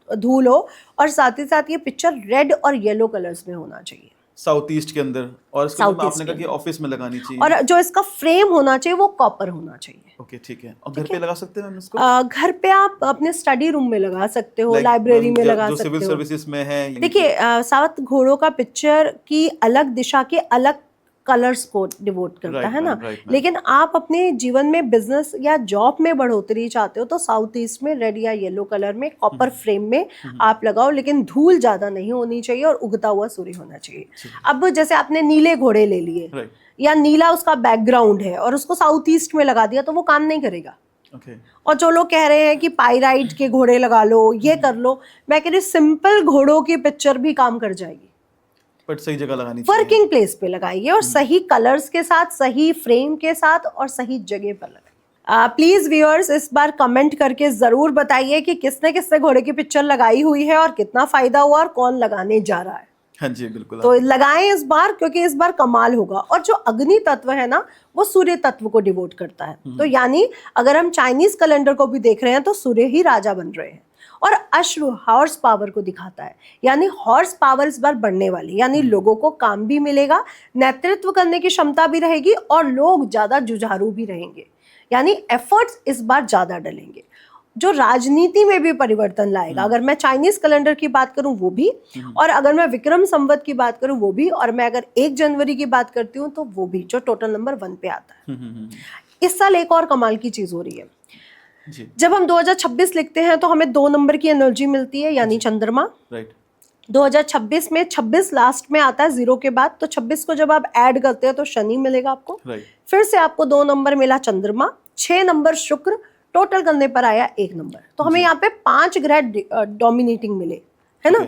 धूल हो, और साथ ही साथ ये पिक्चर रेड और येलो कलर्स में होना चाहिए साउथ ईस्ट के अंदर। और इसको आपने कहा कि ऑफिस में लगानी चाहिए, और जो इसका फ्रेम होना चाहिए वो कॉपर होना चाहिए। ओके ठीक है। और घर पे लगा सकते हैं मैम इसको? घर पे आप अपने स्टडी रूम में लगा सकते हो, लाइब्रेरी में लगा सकते हो, सिविल सर्विसेज में है। देखिए 7 घोड़ों का पिक्चर की अलग दिशा के अलग कलर्स को डिवोट करता है ना। लेकिन आप अपने जीवन में बिजनेस या जॉब में बढ़ोतरी चाहते हो तो साउथ ईस्ट में रेड या येलो कलर में कॉपर फ्रेम में आप लगाओ, लेकिन धूल ज्यादा नहीं होनी चाहिए और उगता हुआ सूर्य होना चाहिए। अब जैसे आपने नीले घोड़े ले लिए या नीला उसका बैकग्राउंड है और उसको साउथ ईस्ट में लगा दिया तो वो काम नहीं करेगा। और जो लोग कह रहे हैं कि पाइराइट के घोड़े लगा लो, ये कर लो, मैं कह रही सिंपल घोड़ों की पिक्चर भी काम कर जाएगी, बट सही जगह लगानी चाहिए, वर्किंग प्लेस पे लगाइए और सही कलर्स के साथ, सही फ्रेम के साथ और सही जगह पर लगाइए। प्लीज व्यूअर्स इस बार कमेंट करके जरूर बताइए कि किसने किसने घोड़े की पिक्चर लगाई हुई है और कितना फायदा हुआ और कौन लगाने जा रहा है। हाँ जी बिल्कुल, तो लगाएं इस बार, क्योंकि इस बार कमाल होगा। और जो अग्नि तत्व है ना वो सूर्य तत्व को डिवोट करता है। तो यानी अगर हम चाइनीज कैलेंडर को भी देख रहे हैं तो सूर्य ही राजा बन रहे हैं। और अश्व हॉर्स पावर को दिखाता है, यानी हॉर्स पावर इस बार बढ़ने वाली, यानी लोगों को काम भी मिलेगा, नेतृत्व करने की क्षमता भी रहेगी और लोग ज्यादा जुझारू भी रहेंगे। यानी एफर्ट्स इस बार ज्यादा डलेंगे। जो राजनीति में भी परिवर्तन लाएगा, अगर मैं चाइनीज कैलेंडर की बात करूं वो भी, और अगर मैं विक्रम संवत की बात करूं वो भी, और मैं अगर 1 जनवरी की बात करती हूं तो वो भी, जो टोटल नंबर 1 पे आता है। इस साल एक और कमाल की चीज हो रही है जी। जब हम 2026 लिखते हैं तो हमें 2 नंबर की एनर्जी मिलती है, यानी चंद्रमा। राइट। 2026 में 26 लास्ट में आता है 0 के बाद, तो 26 को जब आप ऐड करते हैं तो शनि मिलेगा आपको। राइट। फिर से आपको 2 नंबर मिला चंद्रमा, 6 नंबर शुक्र, टोटल करने पर आया 1 नंबर। तो हमें यहाँ पे 5 ग्रह डोमिनेटिंग मिले, है ना।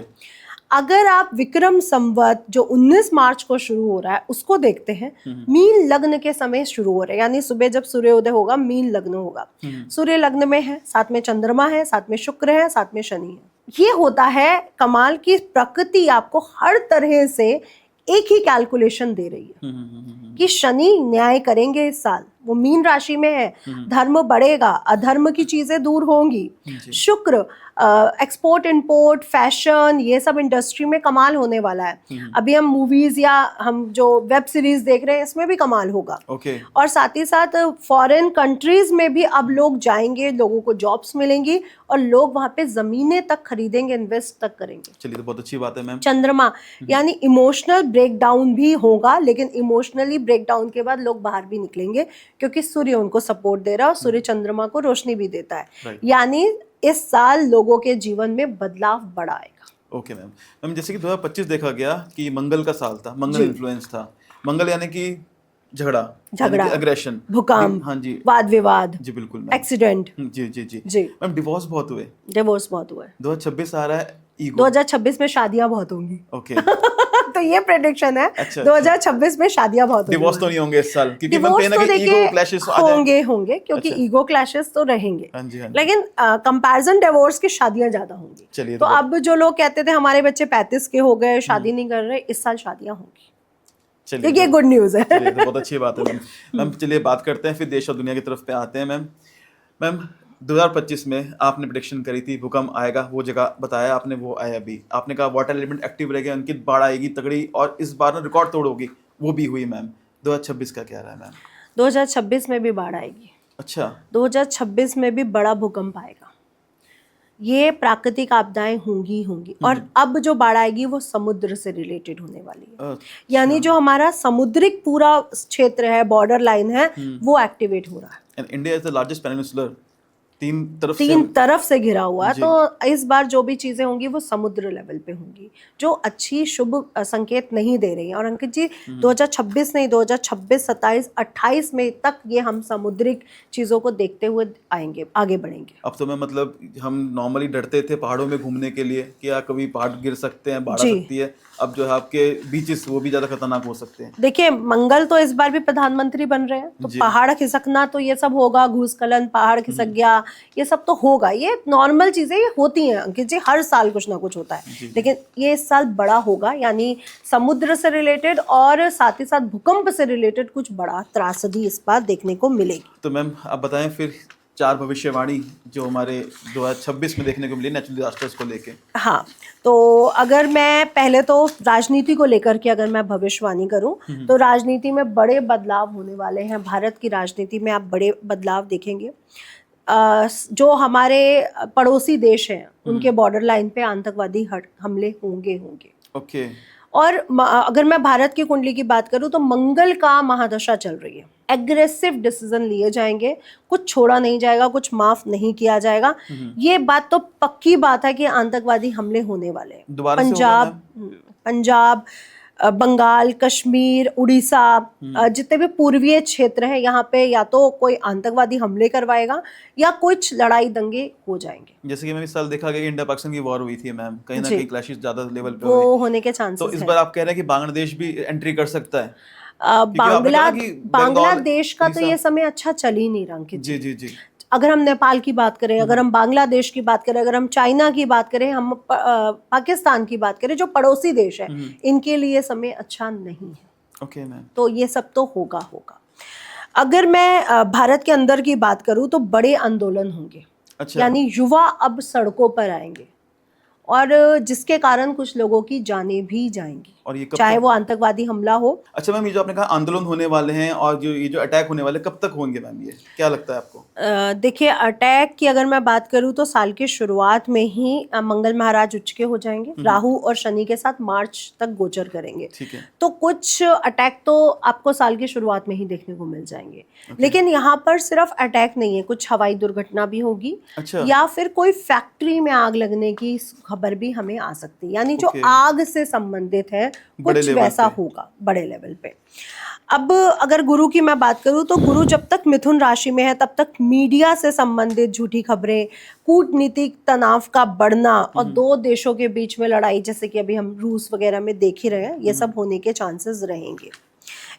अगर आप विक्रम संवत जो 19 मार्च को शुरू हो रहा है उसको देखते हैं, मीन लग्न के समय शुरू हो रहा है, यानी सुबह जब सूर्योदय होगा मीन लग्न होगा। सूर्य लग्न में है, साथ में चंद्रमा है, साथ में शुक्र है, साथ में शनि है। ये होता है कमाल की प्रकृति आपको हर तरह से एक ही कैलकुलेशन दे रही है कि शनि न्याय करेंगे इस साल, वो मीन राशि में है, धर्म बढ़ेगा, अधर्म की चीजें दूर होंगी। शुक्र एक्सपोर्ट इंपोर्ट फैशन ये सब इंडस्ट्री में कमाल होने वाला है। अभी हम मूवीज या हम जो वेब सीरीज देख रहे हैं इसमें भी कमाल होगा। और साथ ही साथ फॉरेन कंट्रीज में भी अब लोग जाएंगे, लोगों को जॉब्स मिलेंगी और लोग वहां पे जमीनें तक खरीदेंगे, इन्वेस्ट तक करेंगे। चलिए, तो बहुत अच्छी बात है मैम। चंद्रमा यानी इमोशनल ब्रेकडाउन भी होगा, लेकिन इमोशनली ब्रेकडाउन के बाद लोग बाहर भी निकलेंगे क्योंकि सूर्य उनको सपोर्ट दे रहा है और सूर्य चंद्रमा को रोशनी भी देता है। यानी इस साल लोगों के जीवन में बदलाव बड़ा आएगा। Okay ma'am. मैम जैसे कि 2025 देखा गया कि मंगल का साल था, मंगल इन्फ्लुएंस था। मंगल यानी कि झगड़ा, अग्रेशन, भूकंप, हाँ जी, वाद विवाद, जी बिल्कुल, एक्सीडेंट। जी जी जी जी मैम। डिवोर्स बहुत हुए, 2026 आ रहा है, ईगो। 2026 में शादियां बहुत होंगी। ओके। तो ये प्रेडिक्शन है। अच्छा, 2026 में शादियां बहुत होंगी। डिवोर्स तो नहीं होंगे इस साल, क्योंकि डिवोर्स तो देखिए होंगे क्योंकि अच्छा। ईगो क्लैशेस तो रहेंगे। हाँ जी, हाँ जी। लेकिन कंपैरिजन डिवोर्स की शादियां ज्यादा होंगी। चलिए, तो अब जो लोग कहते थे हमारे बच्चे 35 के हो गए, शादी नहीं कर रहे, इस साल शादियां होंगी। चलिए, ये गुड न्यूज है। चलिए, तो बहुत अच्छी बात है मैम। मैम चलिए बात करते हैं, फिर देश और दुनिया की तरफ पे आते हैं मैम। मैम 2025 में आपने प्रेडिक्शन करी थी भूकंप आएगा, वो जगह बताया आपने, वो आया भी। आपने कहा वाटर एलिमेंट एक्टिव रहेगा, उनकी बाढ़ आएगी तगड़ी, और इस बार ना रिकॉर्ड तोड़ होगी, वो भी हुई मैम। 2026 का क्या रहा है मैम? 2026 में भी बाढ़ आएगी। अच्छा। 2026 में भी बड़ा भूकंप आएगा। ये प्राकृतिक आपदाएं होंगी और अब जो बाढ़ आएगी वो समुद्र से रिलेटेड होने वाली है। यानी जो हमारा समुद्रिक पूरा क्षेत्र है, बॉर्डर लाइन है, वो एक्टिवेट हो रहा है। And India is the largest peninsular, तीन तरफ से घिरा हुआ है। तो इस बार जो भी चीजें होंगी वो समुद्र लेवल पे होंगी, जो अच्छी शुभ संकेत नहीं दे रही हैं। और अंकित जी 2026 नहीं, 2026, 27, 28 में तक ये हम समुद्रिक चीजों को देखते हुए आएंगे, आगे बढ़ेंगे। अब तो मैं मतलब हम नॉर्मली डरते थे पहाड़ों में घूमने के लिए, क्या कभी पहाड़ गिर सकते हैं, बाढ़ आ सकती है। अब जो है आपके बीचेस वो भी ज्यादा खतरनाक हो सकते हैं। देखिए मंगल तो इस बार भी प्रधानमंत्री बन रहे हैं, तो पहाड़ खिसकना तो ये सब होगा, भूस्खलन, पहाड़ खिसक गया, ये सब तो होगा। ये नॉर्मल चीजें ये होती हैं अंकित जी, हर साल कुछ ना कुछ होता है। लेकिन ये इस साल बड़ा होगा, यानी समुद्र से रिलेटेड और साथ ही साथ भूकंप से रिलेटेड कुछ बड़ा त्रासदी इस बार देखने को मिलेगी। तो मैम आप बताएं फिर 4 भविष्यवाणी जो हमारे 2026 में देखने को मिली नेचुरल डिजास्टर्स को लेके। हाँ, तो अगर मैं पहले तो राजनीति को लेकर के अगर मैं भविष्यवाणी करूं तो राजनीति में बड़े बदलाव होने वाले हैं। भारत की राजनीति में आप बड़े बदलाव देखेंगे। जो हमारे पड़ोसी देश हैं उनके बॉर्डर लाइन पे आतंकवादी हमले होंगे। ओके। और अगर मैं भारत की कुंडली की बात करूं तो मंगल का महादशा चल रही है। एग्रेसिव डिसीजन लिए जाएंगे, कुछ छोड़ा नहीं जाएगा, कुछ माफ नहीं किया जाएगा। ये बात तो पक्की बात है कि आतंकवादी हमले होने वाले हैं। पंजाब, बंगाल, कश्मीर, उड़ीसा, जितने भी पूर्वीय क्षेत्र हैं, यहाँ पे या तो कोई आतंकवादी हमले करवाएगा या कुछ लड़ाई दंगे हो जाएंगे। जैसे कि मैंम इस साल देखा गया कि इंडिया पाकिस्तान की वॉर हुई थी मैम, कहीं ना कहीं क्लैशेस ज्यादा लेवल पे वो होने के चांसेस तो इस बार आप कह रहे हैं कि बांग्लादेश भी एंट्री कर सकता है? बांग्लादेश का तो ये समय अच्छा चल ही नहीं रहा। जी जी जी। अगर हम नेपाल की बात करें, अगर हम बांग्लादेश की बात करें, अगर हम चाइना की बात करें, हम पाकिस्तान की बात करें, जो पड़ोसी देश है, इनके लिए समय अच्छा नहीं है। Okay ma'am. तो ये सब तो होगा। अगर मैं भारत के अंदर की बात करूं तो बड़े आंदोलन होंगे। अच्छा। यानी युवा अब सड़कों पर आएंगे और जिसके कारण कुछ लोगों की जानें भी जाएंगी। और ये कब चाहे तक? वो आतंकवादी हमला हो। अच्छा मैम, ये जो आपने कहा आंदोलन होने वाले हैं और जो ये जो अटैक होने वाले, कब तक होंगे मैम, ये क्या लगता है आपको? देखिए, अटैक की अगर मैं बात करूं तो साल की शुरुआत में ही मंगल महाराज उच्च के हो जाएंगे, राहु और शनि के साथ मार्च तक गोचर करेंगे। ठीक है। तो कुछ अटैक तो आपको साल की शुरुआत में ही देखने को मिल जाएंगे। लेकिन यहाँ पर सिर्फ अटैक नहीं है, कुछ हवाई दुर्घटना भी होगी। अच्छा। या फिर कोई फैक्ट्री में आग लगने की खबर भी हमें आ सकती है, यानी जो ओके। आग से संबंधित है बड़े कुछ लेवल वैसा पे। होगा बड़े लेवल पे। अब अगर गुरु की मैं बात करूं तो गुरु जब तक मिथुन राशि में है तब तक मीडिया से संबंधित झूठी खबरें, कूटनीतिक तनाव का बढ़ना और दो देशों के बीच में लड़ाई, जैसे कि अभी हम रूस वगैरह में देख ही रहे हैं, ये सब होने के चांसेस रहेंगे।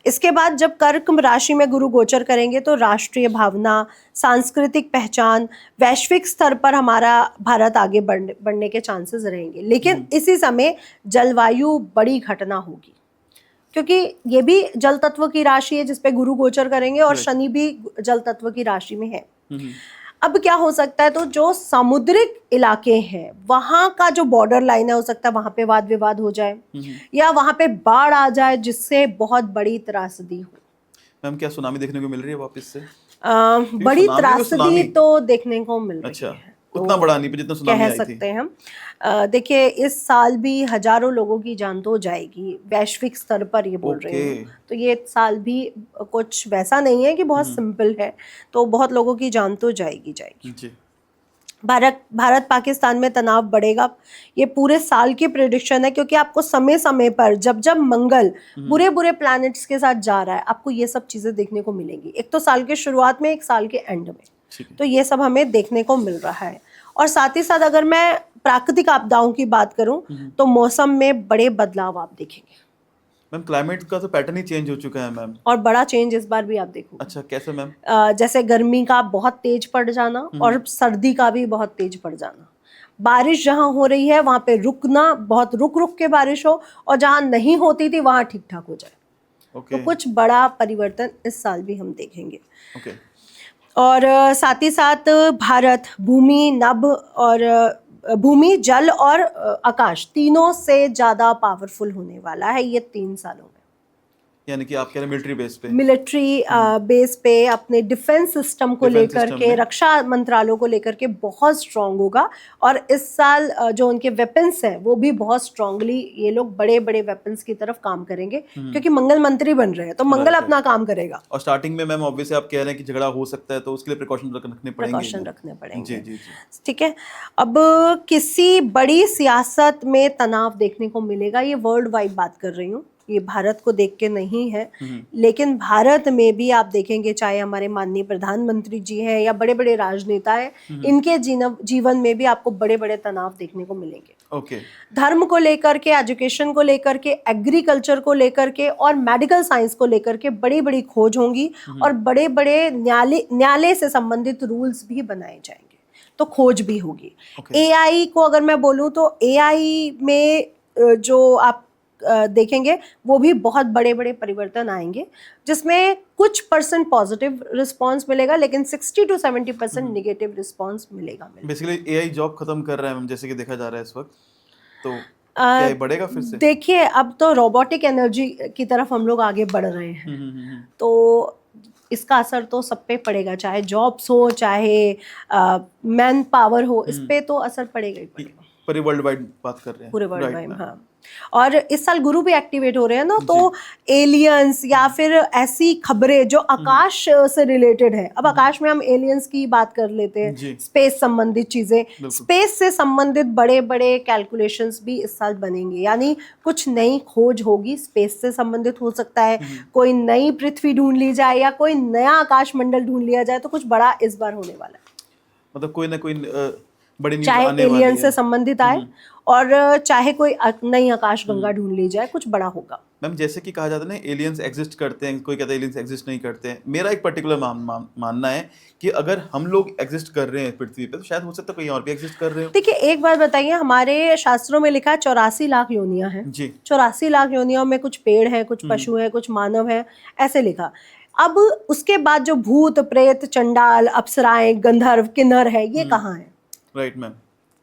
इसके बाद जब कर्क राशि में गुरु गोचर करेंगे तो राष्ट्रीय भावना, सांस्कृतिक पहचान, वैश्विक स्तर पर हमारा भारत आगे बढ़ने के चांसेस रहेंगे। लेकिन इसी समय जलवायु बड़ी घटना होगी, क्योंकि ये भी जल तत्व की राशि है जिसपे गुरु गोचर करेंगे और शनि भी जल तत्व की राशि में है। अब क्या हो सकता है, तो जो समुद्रिक इलाके हैं वहां का जो बॉर्डर लाइन है, हो सकता है वहां पे वाद विवाद हो जाए या वहां पे बाढ़ आ जाए जिससे बहुत बड़ी त्रासदी हो। मैम क्या सुनामी देखने को मिल रही है वापस से? बड़ी सुनामी त्रासदी तो देखने को मिल रही अच्छा, है, उतना बड़ा नहीं जितना सुनामी कह आई थी। सकते हैं हम। देखिए, इस साल भी हजारों लोगों की जान तो जाएगी, वैश्विक स्तर पर ये बोल रही हूँ। तो ये साल भी कुछ वैसा नहीं है कि बहुत सिंपल है, तो बहुत लोगों की जान तो जाएगी जी। भारत पाकिस्तान में तनाव बढ़ेगा, ये पूरे साल की प्रेडिक्शन है, क्योंकि आपको समय समय पर जब जब मंगल बुरे बुरे प्लैनेट्स के साथ जा रहा है, आपको ये सब चीजें देखने को मिलेंगी। एक तो साल के शुरुआत में, एक साल के एंड में, तो ये सब हमें देखने को मिल रहा है। और साथ ही साथ अगर मैं प्राकृतिक आपदाओं की बात करूं तो मौसम में बड़े बदलाव आप देखेंगे। मैम क्लाइमेट का तो पैटर्न ही चेंज हो चुका है मैम। और बड़ा चेंज इस बार भी आप देखोगे। अच्छा, कैसे मैम? जैसे गर्मी का बहुत तेज पड़ जाना और सर्दी का भी बहुत तेज पड़ जाना। बारिश जहां हो रही है वहां पे रुकना, बहुत रुक रुक के बारिश हो, और जहां नहीं होती थी वहां ठीक ठाक हो जाए। तो कुछ बड़ा परिवर्तन इस साल भी हम देखेंगे। और साथ ही साथ भारत भूमि, नभ और भूमि, जल और आकाश तीनों से ज्यादा पावरफुल होने वाला है ये 3 सालों में। यानी कि आप कह रहे हैं मिलिट्री बेस पे? मिलिट्री बेस पे, अपने डिफेंस सिस्टम को लेकर के, रक्षा मंत्रालयों को लेकर के बहुत स्ट्रांग होगा। और इस साल जो उनके वेपन्स हैं वो भी बहुत स्ट्रांगली, ये लोग बड़े बड़े वेपन्स की तरफ काम करेंगे, क्योंकि मंगल मंत्री बन रहे हैं, तो मंगल अपना काम करेगा। और स्टार्टिंग में मैम ऑब्वियसली आप कह रहे हैं कि झगड़ा हो सकता है, तो उसके लिए प्रिकॉशन रखने पड़ेंगे। जी। ठीक है। अब किसी बड़ी सियासत में तनाव देखने को मिलेगा, ये वर्ल्ड वाइड बात कर रही हूँ, ये भारत को देख के नहीं है। लेकिन भारत में भी आप देखेंगे, चाहे हमारे माननीय प्रधानमंत्री जी हैं या बड़े बड़े राजनेता हैं, इनके जीवन में भी आपको बड़े बड़े तनाव देखने को मिलेंगे। धर्म को लेकर के, एजुकेशन को लेकर के, एग्रीकल्चर को लेकर के और मेडिकल साइंस को लेकर के बड़ी बड़ी खोज होंगी और बड़े बड़े न्यायालय से संबंधित रूल्स भी बनाए जाएंगे, तो खोज भी होगी। AI को अगर मैं बोलूँ तो AI में जो आप देखेंगे वो भी बहुत बड़े बड़े परिवर्तन आएंगे, जिसमें कुछ % पॉजिटिव रिस्पांस मिलेगा, लेकिन 60 to 70% नेगेटिव रिस्पांस मिलेगा। बेसिकली AI जॉब खत्म कर रहा है जैसे कि देखा जा रहा है इस वक्त, तो क्या ये बढ़ेगा फिर से? देखिए, अब तो रोबोटिक एनर्जी की तरफ हम लोग आगे बढ़ रहे हैं, तो इसका असर तो सब पे पड़ेगा, चाहे जॉब्स हो, चाहे मैन पावर हो, इस पे तो असर पड़ेगा ही पड़ेगा। पूरे वर्ल्ड वाइड बात कर रहे हैं, पूरे वर्ल्ड वाइड। हाँ, और इस साल गुरु भी एक्टिवेट हो रहे हैं ना, तो एलियंस या फिर ऐसी खबरें जो आकाश से रिलेटेड है। अब आकाश में हम एलियंस की बात कर लेते हैं, स्पेस संबंधित चीजें, स्पेस से संबंधित बड़े बड़े कैलकुलेशंस भी इस साल बनेंगे, यानी कुछ नई खोज होगी, स्पेस से संबंधित हो सकता है, कोई नई पृथ्वी ढूंढ ली जाए या कोई नया आकाश मंडल ढूंढ लिया जाए, तो कुछ बड़ा इस बार होने वाला है। मतलब कोई ना कोई बड़ी न्यूज़ चाहे आने एलियन वाली से संबंधित आए और चाहे कोई नई आकाश गंगा ढूंढ ली जाए, कुछ बड़ा होगा। मैम जैसे कि कहा जाता है ना, एलियंस एग्जिस्ट करते हैं, कोई कहता है एलियंस एग्जिस्ट नहीं करते हैं। मेरा एक पर्टिकुलर मानना है कि अगर हम लोग एग्जिस्ट कर रहे हैं पृथ्वी पे, तो शायद हो सकता है कोई और भी एग्जिस्ट कर रहे हो। देखिए, एक बात बताइए, हमारे शास्त्रों में लिखा है 84 लाख योनियां हैं जी। 84 लाख योनियों में कुछ पेड़ हैं, कुछ पशु हैं, कुछ मानव हैं, ऐसे लिखा। अब उसके बाद जो भूत प्रेत, चंडाल, अप्सराएं, गंधर्व, किन्नर है, ये कहाँ है? Right ma'am.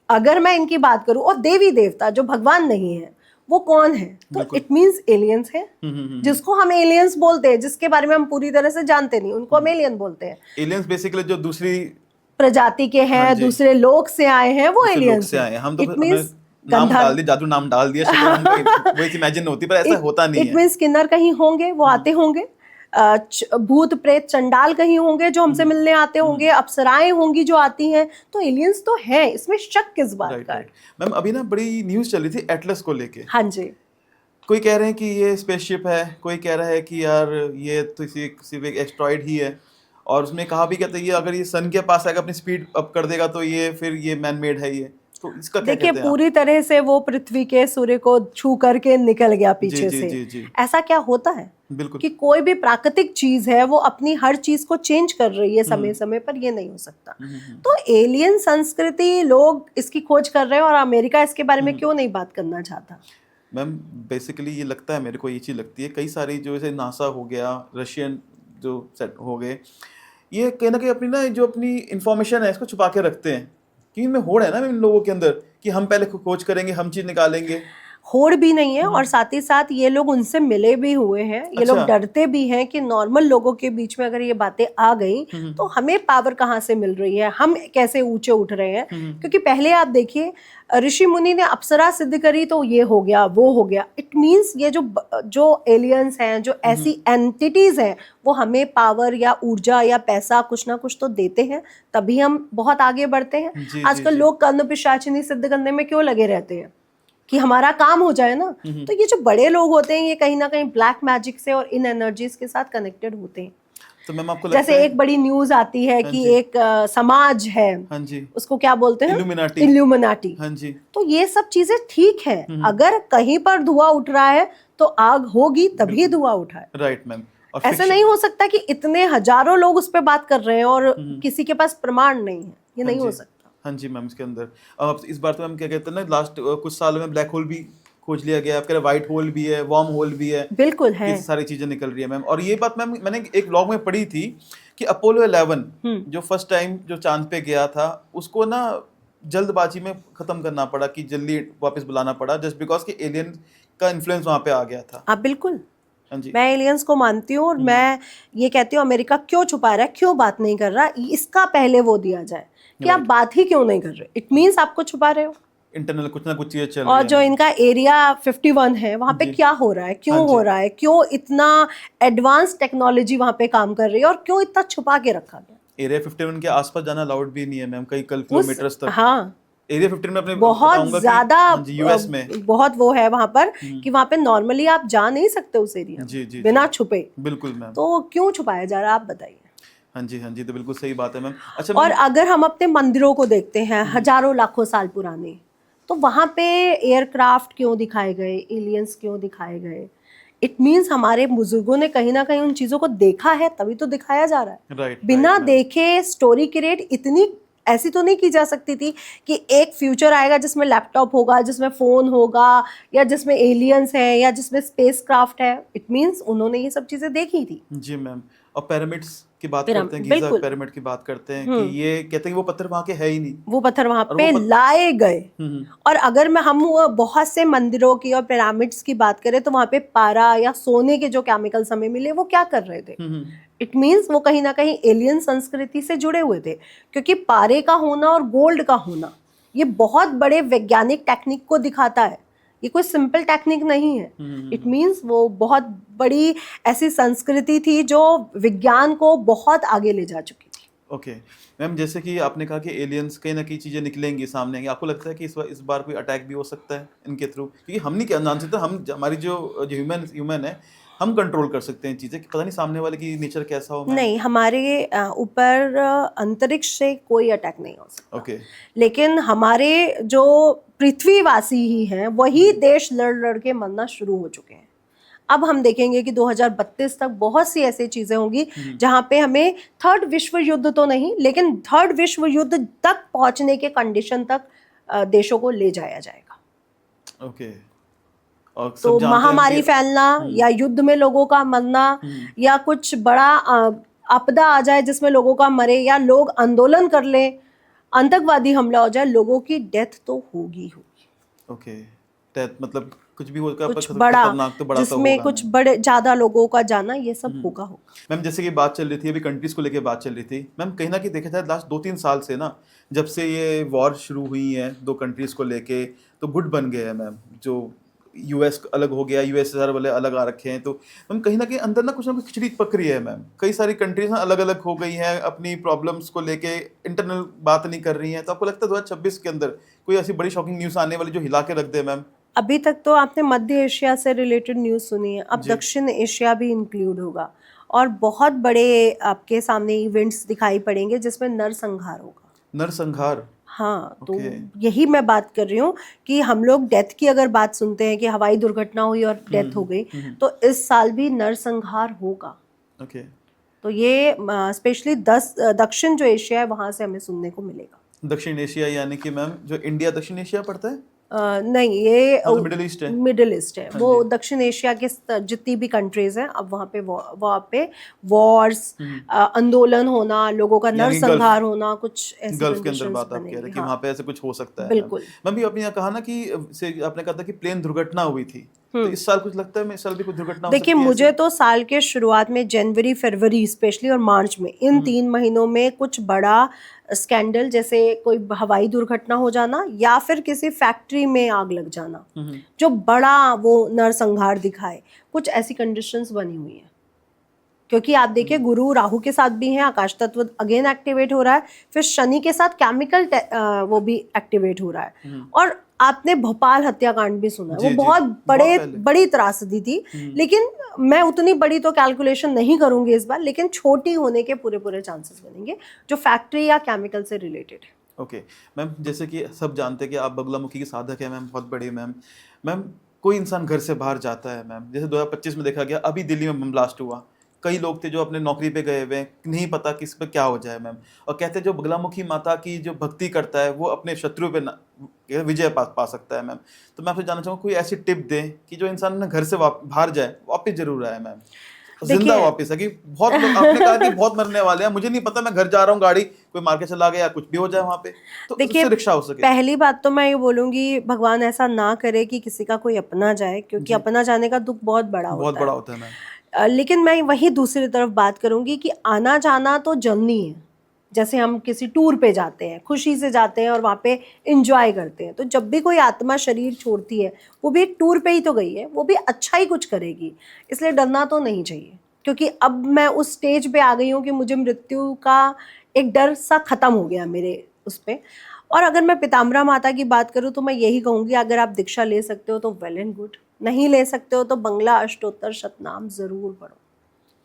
अगर मैं इनकी बात करूं, और देवी देवता जो भगवान नहीं है, वो कौन है? तो इट मींस एलियंस है, जिसको हम एलियंस बोलते हैं, जिसके बारे में हम पूरी तरह से जानते नहीं, उनको हम एलियन बोलते हैं। एलियंस बेसिकली जो दूसरी प्रजाति के हैं, हाँ जी। दूसरे लोक से आए हैं, वो दूसरे लोग एलियंस से आए हैं। हम तो इट हमें मींस नाम डाल दिए, जादू नाम डाल दिया, शक्ल हमको वही इमेजिन होती, पर ऐसा होता नहीं इट है। मींस किन्नर कहीं होंगे, वो आते होंगे, भूत प्रेत चंडाल कहीं होंगे जो हमसे मिलने आते होंगे, अप्सराएं होंगी जो आती हैं, तो एलियंस तो है, इसमें शक किस बात राइट का है? राइट मैम, अभी ना बड़ी न्यूज़ चली थी एटलस को लेके। हाँ जी। कोई कह रहे हैं कि ये स्पेसशिप है, कोई कह रहा है कि यार ये तो सिर्फ एक एस्ट्रॉइड ही है, और उसमें कहा भी कहते हैं ये अगर ये सन के पास आएगा अपनी स्पीड अप कर देगा तो ये फिर ये मैन मेड है ये, तो इसका क्या देखिए कहते हैं आप? पूरी तरह से वो पृथ्वी के सूर्य को छू करके निकल गया पीछे जी से। जी जी ऐसा क्या होता है बिल्कुल। कि कोई भी प्राकृतिक चीज है वो अपनी हर चीज को चेंज कर रही है समय समय पर, ये नहीं हो सकता। तो एलियन संस्कृति, लोग इसकी खोज कर रहे हैं, और अमेरिका इसके बारे में क्यों नहीं बात करना चाहता? मैम बेसिकली ये लगता है, मेरे को ये चीज़ लगती है, कई सारी जो जैसे नासा हो गया, रशियन जो सेट हो गए, ये कहीं ना कहीं अपनी ना जो अपनी इंफॉर्मेशन है इसको छुपा के रखते हैं, कि इनमें होड़ है ना इन लोगों के अंदर कि हम पहले खोज करेंगे, हम चीज़ निकालेंगे। होड़ भी नहीं है, और साथ ही साथ ये लोग उनसे मिले भी हुए हैं, ये लोग अच्छा। डरते भी हैं कि नॉर्मल लोगों के बीच में अगर ये बातें आ गई तो हमें पावर कहाँ से मिल रही है, हम कैसे ऊंचे उठ रहे हैं। क्योंकि पहले आप देखिए, ऋषि मुनि ने अप्सरा सिद्ध करी तो ये हो गया, वो हो गया। इट मींस ये जो एलियंस हैं, जो ऐसी एंटिटीज हैं, वो हमें पावर या ऊर्जा या पैसा कुछ ना कुछ तो देते हैं, तभी हम बहुत आगे बढ़ते हैं। जी, आजकल जी। लोग कर्ण पिशाचिनी सिद्ध करने में क्यों लगे रहते हैं? कि हमारा काम हो जाए ना। तो ये जो बड़े लोग होते हैं, ये कहीं ना कहीं ब्लैक मैजिक से और इन एनर्जीज के साथ कनेक्टेड होते हैं। तो मैम आपको लगता जैसे है एक बड़ी न्यूज आती है हाँ कि जी। एक समाज है, हाँ जी, उसको क्या बोलते हैं? इल्यूमिनाटी। इल्यूमिनाटी। हाँ जी। तो ये सब चीजें ठीक है, अगर कहीं पर धुआं उठ रहा है तो आग होगी, तभी धुआं उठा है। Right ma'am. और ऐसे नहीं हो सकता कि इतने हजारों लोग उस पर बात कर रहे हैं और किसी के पास प्रमाण नहीं है, ये नहीं हो सकता। हाँ जी मैम, इसके अंदर अब इस बार तो मैम क्या कहते हैं ना, लास्ट कुछ सालों में ब्लैक होल भी खोज लिया गया, आप कह रहे व्हाइट होल भी है, वार्म होल भी है, बिल्कुल है। ये सारी चीजें निकल रही है मैम। और ये बात मैम मैंने एक ब्लॉग में पढ़ी थी कि अपोलो 11 जो फर्स्ट टाइम जो चांद पे गया था, उसको ना जल्दबाजी में खत्म करना पड़ा, कि जल्दी वापस बुलाना पड़ा, जस्ट बिकॉज कि एलियन का इन्फ्लुएंस वहां पे आ गया था। आप बिल्कुल, हाँ जी। मैं एलियंस को मानती हूँ, और मैं ये कहती हूँ अमेरिका क्यों छुपा रहा है, क्यों बात नहीं कर रहा, इसका पहले वो दिया जाए कि आप बात ही क्यों नहीं कर रहे। इट मीन्स आपको छुपा रहे हो। इंटरनल कुछ ना कुछ चीजें चल रही और है। जो इनका एरिया 51 है, वहां पे क्या हो रहा है, क्यों हाँ जी। हो रहा है, क्यों इतना एडवांस टेक्नोलॉजी वहां पे काम कर रही है, और क्यों इतना छुपा के रखा गया। एरिया 51 के आसपास जाना अलाउड भी नहीं है मैम, कई किलोमीटर्स तक। हाँ, एरिया 15 में अपने बहुत बताऊंगा कि ज्यादा हाँ जी, यूएस में बहुत वो है वहां पर कि वहां पे नॉर्मली आप जा नहीं सकते उस एरिया जी में जी बिना छुपे। बिल्कुल मैम। तो क्यों छुपाया जा रहा है, आप बताइए। हाँ जी, तो बिल्कुल सही बात है मैम। अच्छा और मैम, अगर हम अपने मंदिरों को देखते हैं, हजारों लाखों साल पुराने, तो वहां पे एयरक्राफ्ट क्यों दिखाए गए, एलियंस क्यों दिखाए गए? इट मींस हमारे बुजुर्गों ने कहीं ना कहीं उन चीजों को देखा है, तभी तो दिखाया जा रहा है। राइट बिना देखे स्टोरी क्रिएट इतनी ऐसी तो नहीं की जा सकती थी कि एक फ्यूचर आएगा जिसमें लैपटॉप होगा, जिसमें फोन होगा, या जिसमें एलियंस है, या जिसमें स्पेसक्राफ्ट है। इट मींस उन्होंने ये सब चीजें देखी थी। जी मैम। और पिरामिड्स की बात करते हैं, गीजा बिल्कुल। पिरामिड की बात करते हैं कि ये कहते हैं कि वो पत्थर वहां के है ही नहीं, वो पत्थर वहां और पे लाए गए। हम्म। और अगर हम वो बहुत से मंदिरों की और पिरामिड्स की बात करें, तो वहां पे पारा या सोने के जो केमिकल्स हमें मिले, वो क्या कर रहे थे? इट मींस वो कहीं ना कहीं एलियन संस्कृति से जुड़े हुए थे, क्योंकि पारे का होना और गोल्ड का होना ये बहुत बड़े वैज्ञानिक टेक्निक को दिखाता है। ये कोई सिंपल टेक्निक नहीं है। इट मींस वो बहुत बड़ी ऐसी संस्कृति थी जो विज्ञान को बहुत आगे ले जा चुकी थी। ओके मैम, जैसे कि आपने कहा कि एलियंस कहीं ना कहीं चीजें निकलेंगी सामने आएंगी, आपको लगता है कि इस बार कोई अटैक भी हो सकता है इनके थ्रू? क्योंकि हम नहीं जान सकते, हम हमारी जो ह्यूमन है, हम कंट्रोल कर सकते हैं चीजें, पता नहीं सामने वाले की नेचर कैसा हो। नहीं, हमारे ऊपर अंतरिक्ष से कोई अटैक नहीं हो सकता। ओके। लेकिन हमारे जो पृथ्वीवासी ही हैं, वही देश लड़ लड़ के मरना शुरू हो चुके हैं। अब हम देखेंगे कि 2032 तक बहुत सी ऐसी चीजें होंगी जहां पे हमें थर्ड विश्व युद्ध तो नहीं, लेकिन थर्ड विश्व युद्ध तक पहुंचने के कंडीशन तक देशों को ले जाया जाएगा। ओके। और सब तो जानते हैं महामारी कि- फैलना, या युद्ध में लोगों का मरना, या कुछ बड़ा आपदा आ जाए जिसमें लोगों का मरे, या लोग आंदोलन कर लें, आतंकवादी हमला हो जाए, लोगों की डेथ तो होगी होगी। ओके। डेथ मतलब कुछ भी होगा कुछ बड़ा, खतरनाक तो बड़ा तो जिसमें होगा कुछ मैम। बड़े ज्यादा लोगों का जाना, ये सब होगा। मैम जैसे कि बात चल रही थी अभी कंट्रीज को लेके बात चल रही थी मैम, कहीं ना कहीं देखा जाए लास्ट 2-3 साल से ना, जब से ये वॉर शुरू हुई है 2 कंट्रीज को लेके, तो गुट बन गए हैं मैम। जो यूएस अलग हो गया, यूएसएसआर वाले अलग आ रखे हैं, तो मैम कहीं ना कहीं अंदर ना कुछ खिचड़ी पक रही है मैम। कई सारी कंट्रीज ना अलग अलग हो गई हैं, अपनी प्रॉब्लम्स को लेके इंटरनल बात नहीं कर रही हैं। तो आपको लगता है 2026 के अंदर कोई ऐसी बड़ी शॉकिंग न्यूज़ आने वाली जो हिला के रख दे मैम? अभी तक तो आपने मध्य एशिया से रिलेटेड न्यूज़ सुनी है, अब जी। दक्षिण एशिया भी इंक्लूड होगा और बहुत बड़े आपके सामने इवेंट्स दिखाई पड़ेंगे जिसमें नरसंहार होगा। नरसंहार? हाँ, तो ओके। यही मैं बात कर रही हूँ कि हम लोग डेथ की अगर बात सुनते हैं कि हवाई दुर्घटना हुई और डेथ हो गई, तो इस साल भी नरसंहार होगा। ओके। तो ये स्पेशली दक्षिण जो एशिया है वहां से हमें सुनने को मिलेगा। दक्षिण एशिया यानी कि मैम जो इंडिया दक्षिण एशिया पड़ता है? नहीं, ये हाँ, तो मिडिल ईस्ट है। मिडिल ईस्ट है। हाँ वो जी। दक्षिण एशिया के जितनी भी कंट्रीज हैं, अब वहाँ पे वॉर्स, आंदोलन होना, लोगों का यानी नरसंहार होना, कुछ ऐसी गल्फ के अंदर कंडीशंस बात आप कह रहे हैं बनेंगी। कि हाँ, वहाँ पे ऐसे कुछ हो सकता है। बिल्कुल। मैम भी आपने यहाँ कहा ना कि आपने कहा था कि प्लेन दुर्घटना हुई थी, तो इस साल कुछ लगता है इस साल भी कुछ दुर्घटना हो देखिए, सकती है मुझे ऐसी? तो साल के शुरुआत में जनवरी, फरवरी स्पेशली और मार्च में, इन 3 महीनों में कुछ बड़ा स्कैंडल, जैसे कोई हवाई दुर्घटना हो जाना या फिर किसी फैक्ट्री में आग लग जाना, जो बड़ा वो नरसंहार दिखाए, कुछ ऐसी कंडीशंस बनी हुई हैं। क्योंकि आप देखिए, गुरु राहु के साथ भी हैं, आकाश तत्व अगेन एक्टिवेट हो रहा है, फिर शनि के साथ केमिकल वो भी एक्टिवेट हो रहा है। और आपने भोपाल हत्याकांड भी सुना है, जी, वो जी, बहुत पहले। बड़ी त्रासदी थी। लेकिन मैं उतनी बड़ी तो कैलकुलेशन नहीं करूंगी इस बार, लेकिन छोटी होने के पूरे चांसेस बनेंगे जो फैक्ट्री या केमिकल से रिलेटेड है। ओके मैम, जैसे कि सब जानते हैं कि आप बगलामुखी की साधक है मैम, बहुत बड़ी मैम। मैम कोई इंसान घर से बाहर जाता है मैम, जैसे 2025 में देखा गया, अभी दिल्ली में बम ब्लास्ट हुआ, कई लोग थे जो अपने नौकरी पे गए हुए हैं, नहीं पता किस पे क्या हो जाए मैम। और कहते हैं जो बगलामुखी माता की जो भक्ति करता है वो अपने शत्रु पे विजय पा सकता है मैम। तो मैं आपसे जानना चाहूँगा कोई ऐसी टिप दें कि जो इंसान ना घर से बाहर जाए, वापस जरूर आए मैम, जिंदा देखिए, वापस है। कि बहुत लोग आपने कहा कि बहुत मरने वाले हैं, मुझे नहीं पता, मैं घर जा रहा हूँ, गाड़ी कोई मार के चला गया, कुछ भी हो जाए वहां पे, तो देखिए, उससे रक्षा हो सके। पहली बात तो मैं ये बोलूंगी, भगवान ऐसा ना करे कि किसी का कोई अपना जाए, क्योंकि अपना जाने का दुख बहुत बड़ा बहुत होता बड़ा है। होता है मैम। लेकिन मैं वही दूसरी तरफ बात करूंगी कि आना जाना तो जर्नी है। जैसे हम किसी टूर पे जाते हैं, खुशी से जाते हैं और वहाँ पे इंजॉय करते हैं, तो जब भी कोई आत्मा शरीर छोड़ती है, वो भी एक टूर पे ही तो गई है, वो भी अच्छा ही कुछ करेगी, इसलिए डरना तो नहीं चाहिए। क्योंकि अब मैं उस स्टेज पे आ गई हूँ कि मुझे मृत्यु का एक डर सा खत्म हो गया मेरे उस पे। और अगर मैं पीताम्बरा माता की बात करूँ तो मैं यही कहूँगी, अगर आप दीक्षा ले सकते हो तो वेल एंड गुड, नहीं ले सकते हो तो बंगला अष्टोत्तर शतनाम जरूर पढ़ो।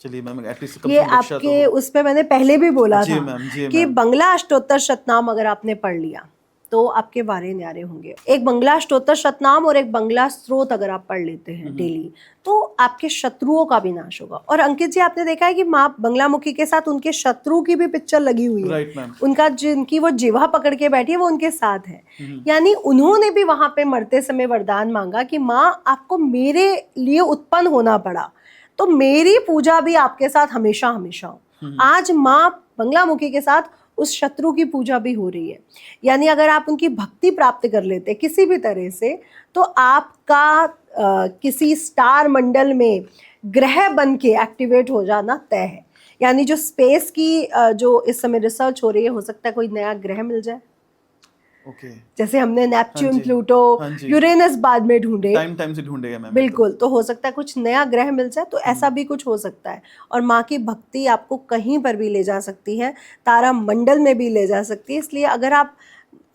चलिए मैम, एटलीस्ट कम ये से कम रक्षा तो आपके हो। उस पे मैंने पहले भी बोला जी था मैम, जी कि मैम। बंगला अष्टोत्तर शतनाम अगर आपने पढ़ लिया तो आपके वारे न्यारे होंगे। एक बंगला अष्टोत्तर शतनाम और एक बंगला स्त्रोत अगर आप पढ़ लेते हैं डेली, तो आपके शत्रुओं का भी नाश होगा। और अंकित जी, आपने देखा है कि माँ बंगलामुखी के साथ उनके शत्रु की भी पिक्चर लगी हुई है। Right ma'am. उनका जिनकी वो जिह्वा पकड़ के बैठी है, वो उनके साथ है। यानी उन्होंने भी वहां पे मरते समय वरदान मांगा कि माँ, आपको मेरे लिए उत्पन्न होना पड़ा, तो मेरी पूजा भी आपके साथ हमेशा हमेशा हो। आज माँ बंगलामुखी के साथ उस शत्रु की पूजा भी हो रही है। यानी अगर आप उनकी भक्ति प्राप्त कर लेते किसी भी तरह से, तो आपका किसी स्टार मंडल में ग्रह बन के एक्टिवेट हो जाना तय है। यानी जो स्पेस की जो इस समय रिसर्च हो रही है, हो सकता है कोई नया ग्रह मिल जाए। ओके। जैसे हमने नेपच्यून, जी, प्लूटो, हाँ जी। यूरेनस बाद में ढूंढे, टाइम से ढूंढेगा मैम। बिल्कुल, तो हो सकता है कुछ नया ग्रह मिल जाए, तो ऐसा भी कुछ हो सकता है। और माँ की भक्ति आपको कहीं पर भी ले जा सकती है, तारा मंडल में भी ले जा सकती है। इसलिए अगर आप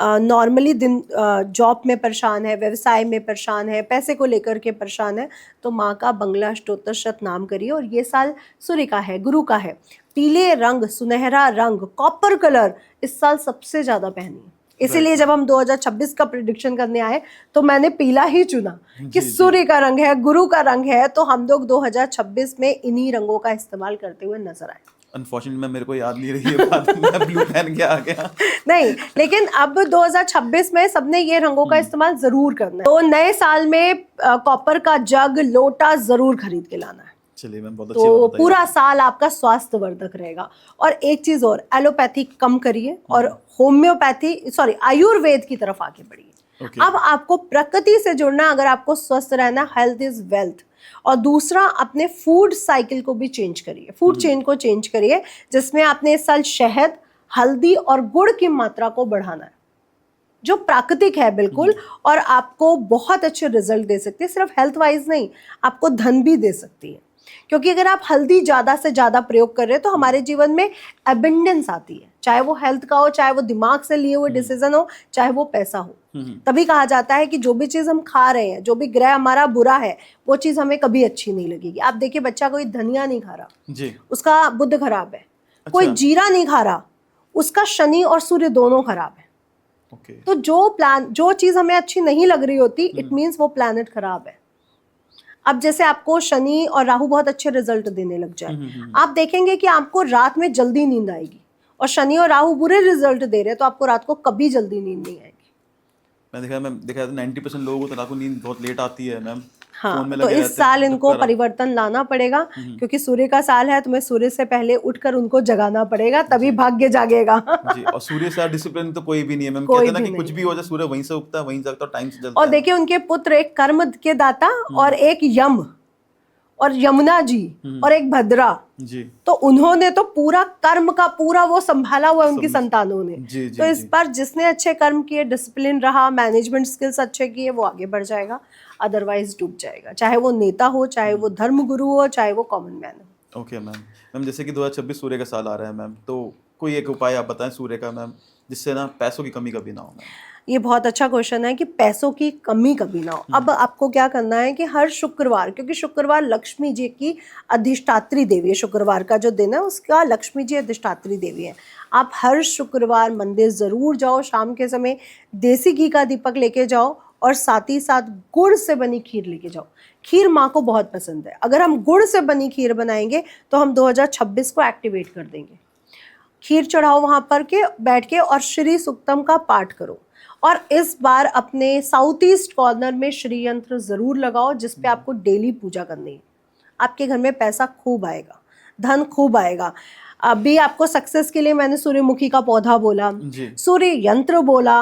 नॉर्मली दिन जॉब में परेशान है, व्यवसाय में परेशान है, पैसे को लेकर के परेशान है, तो माँ का बंगला अष्टोत्तर शतनाम करिए। और ये साल सूर्य का है, गुरु का है, पीले रंग, सुनहरा रंग, कॉपर कलर इस साल सबसे ज्यादा पहनिए। इसीलिए जब हम 2026 का प्रिडिक्शन करने आए तो मैंने पीला ही चुना कि सूर्य का रंग है, गुरु का रंग है, तो हम लोग 2026 में इन्हीं रंगों का इस्तेमाल करते हुए नजर आए। अनफॉर्चुनेटली मेरे को याद नहीं रही है बात, मैं ब्लू पहन के आ गया। नहीं, लेकिन अब 2026 में सबने ये रंगों का इस्तेमाल जरूर करना है। तो नए साल में कॉपर का जग, लोटा जरूर खरीद के लाना है। चलिए मैम, बहुत अच्छी तो बात बताई। पूरा साल आपका स्वास्थ्यवर्धक रहेगा। और एक चीज और, एलोपैथी कम करिए और होम्योपैथी, आयुर्वेद की तरफ आगे बढ़िए। Okay. अब आपको प्रकृति से जुड़ना, अगर आपको स्वस्थ रहना, हेल्थ इज वेल्थ। और दूसरा, अपने फूड साइकिल को भी चेंज करिए, फूड चेन को चेंज करिए, जिसमें आपने इस साल शहद, हल्दी और गुड़ की मात्रा को बढ़ाना है, जो प्राकृतिक है बिल्कुल, और आपको बहुत अच्छे रिजल्ट दे सकती है। सिर्फ हेल्थ वाइज नहीं, आपको धन भी दे सकती है, क्योंकि अगर आप हल्दी ज़्यादा से ज़्यादा प्रयोग कर रहे हैं तो हमारे जीवन में एबंडेंस आती है, चाहे वो हेल्थ का हो, चाहे वो दिमाग से लिए हुए डिसीजन हो, चाहे वो पैसा हो। तभी कहा जाता है कि जो भी चीज़ हम खा रहे हैं, जो भी ग्रह हमारा बुरा है, वो चीज़ हमें कभी अच्छी नहीं लगेगी। आप देखिए, बच्चा कोई धनिया नहीं खा रहा जी, उसका बुध खराब है। कोई जीरा नहीं खा रहा, उसका शनि और सूर्य दोनों खराब है। ओके। तो जो चीज़ हमें अच्छी नहीं लग रही होती, इट मीन्स वो प्लैनेट खराब है। अब जैसे आपको शनि और राहु बहुत अच्छे रिजल्ट देने लग जाए, आप देखेंगे कि आपको रात में जल्दी नींद आएगी, और शनि और राहु बुरे रिजल्ट दे रहे हैं तो आपको रात को कभी जल्दी नींद नहीं आएगी। मैम देखा है 90% लोगों को तो रात को नींद बहुत लेट आती है मैम। हाँ, तो इस साल इनको परिवर्तन लाना पड़ेगा, क्योंकि सूर्य का साल है, तुम्हें सूर्य से पहले उठकर उनको जगाना पड़ेगा, तभी भाग्य जागेगा। जी, और सूर्य से डिसिप्लिन तो कोई भी नहीं है मैम। कहते हैं ना कि कुछ भी हो जाए, सूर्य वहीं से उगता है, वहीं जागता है, टाइम से जलता है। और देखिए, उनके पुत्र, एक कर्म के दाता और एक यम और यमुना जी और एक भद्रा जी, तो उन्होंने तो पूरा कर्म का पूरा वो संभाला हुआ है उनकी संतानों ने। जी, जी, तो इस बार जिसने अच्छे कर्म किए, डिसिप्लिन रहा, मैनेजमेंट स्किल्स अच्छे किए, वो आगे बढ़ जाएगा, अदरवाइज डूब जाएगा, चाहे वो नेता हो, चाहे वो धर्म गुरु हो, चाहे वो कॉमन मैन हो। Okay ma'am. जैसे कि 2026 सूर्य का साल आ रहा है मैम, तो कोई एक उपाय आप बताएं सूर्य का मैम, जिससे ना पैसों की कमी कभी ना हो मैम। ये बहुत अच्छा क्वेश्चन है कि पैसों की कमी कभी ना हो। अब आपको क्या करना है कि हर शुक्रवार, क्योंकि शुक्रवार लक्ष्मी जी की अधिष्ठात्री देवी है, शुक्रवार का जो दिन है उसका लक्ष्मी जी अधिष्ठात्री देवी है। आप हर शुक्रवार मंदिर ज़रूर जाओ, शाम के समय देसी घी का दीपक लेके जाओ, और साथ ही साथ गुड़ से बनी खीर लेके जाओ। खीर माँ को बहुत पसंद है। अगर हम गुड़ से बनी खीर बनाएंगे तो हम 2026 को एक्टिवेट कर देंगे। खीर चढ़ाओ वहाँ पर के बैठ के, और श्री सुक्तम का पाठ करो। और इस बार अपने साउथ ईस्ट कॉर्नर में श्री यंत्र जरूर लगाओ, जिसपे आपको डेली पूजा करनी है। आपके घर में पैसा खूब आएगा, धन खूब आएगा। अभी आपको सक्सेस के लिए मैंने सूर्यमुखी का पौधा बोला, सूर्य यंत्र बोला।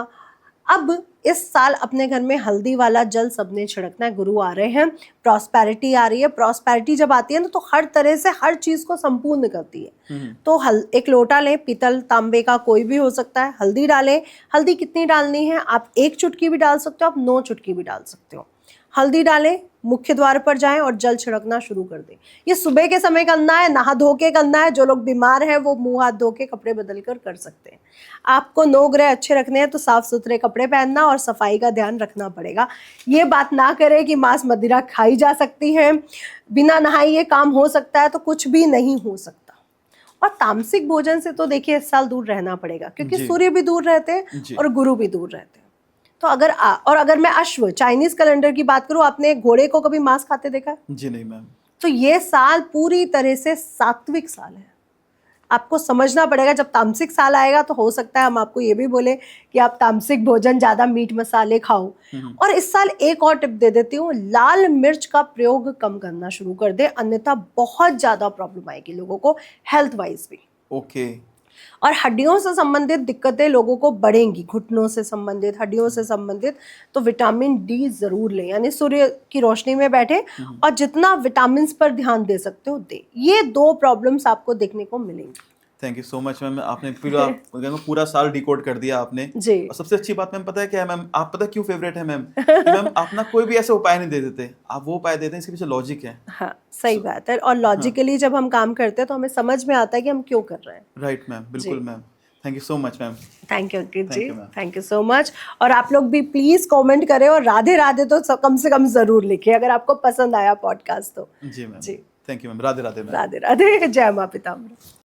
अब इस साल अपने घर में हल्दी वाला जल सबने छिड़कना है। गुरु आ रहे हैं, प्रॉस्पेरिटी आ रही है। प्रॉस्पेरिटी जब आती है ना, तो हर तरह से हर चीज को संपूर्ण करती है। तो एक लोटा लें, पीतल तांबे का कोई भी हो सकता है, हल्दी डालें। हल्दी कितनी डालनी है? आप 1 चुटकी भी डाल सकते हो, आप 9 चुटकी भी डाल सकते हो। हल्दी डालें, मुख्य द्वार पर जाएं और जल छिड़कना शुरू कर दें। ये सुबह के समय करना है, नहा धो के करना है। जो लोग बीमार हैं वो मुंह हाथ धो के कपड़े बदल कर सकते हैं। आपको 9 ग्रह अच्छे रखने हैं तो साफ सुथरे कपड़े पहनना और सफाई का ध्यान रखना पड़ेगा। ये बात ना करें कि मांस मदिरा खाई जा सकती है, बिना नहाए ये काम हो सकता है, तो कुछ भी नहीं हो सकता। और तामसिक भोजन से तो देखिए इस साल दूर रहना पड़ेगा, क्योंकि सूर्य भी दूर रहते हैं और गुरु भी दूर रहते हैं। तो अगर मैं अश्व चाइनीज कैलेंडर की बात करूं, आपने घोड़े को कभी मांस खाते देखा है? जी नहीं मैम। तो ये साल पूरी तरह से सात्विक साल है। आपको समझना पड़ेगा, जब तामसिक साल आएगा तो हो सकता है हम आपको ये भी बोले कि आप तामसिक भोजन, ज्यादा मीट मसाले खाओ। और इस साल एक और टिप दे देती हूँ, लाल मिर्च का प्रयोग कम करना शुरू कर दे, अन्यथा बहुत ज्यादा प्रॉब्लम आएगी लोगों को, हेल्थ वाइज भी। ओके। और हड्डियों से संबंधित दिक्कतें लोगों को बढ़ेंगी, घुटनों से संबंधित, हड्डियों से संबंधित। तो विटामिन डी जरूर लें, यानी सूर्य की रोशनी में बैठे और जितना विटामिन पर ध्यान दे सकते हो दे। ये 2 प्रॉब्लम्स आपको देखने को मिलेंगी। Thank you so much ma'am. आपने पूरा साल डिकोड कर दिया आपने जी। और सबसे अच्छी बात मैम पता है क्या है मैम, आप पता है क्यों फेवरेट है मैम? मैम आप ना कोई भी ऐसे उपाय नहीं दे देते, आप वो उपाय देते हैं इसके पीछे लॉजिक है। हाँ, सही बात है। और लॉजिकली जब हम काम करते हैं तो हमें समझ में आता है कि हम क्यों कर रहे हैं। राइट मैम, बिल्कुल ma'am. Thank you so much ma'am. Thank you Ankit ji, thank you so much. और आप लोग भी प्लीज कमेंट करें, और राधे राधे तो कम से कम जरूर लिखें अगर आपको पसंद आया पॉडकास्ट तो। जी मैम। जी, thank you ma'am. Radhe Radhe ma'am. Radhe Radhe. जय मां पिताम्बर।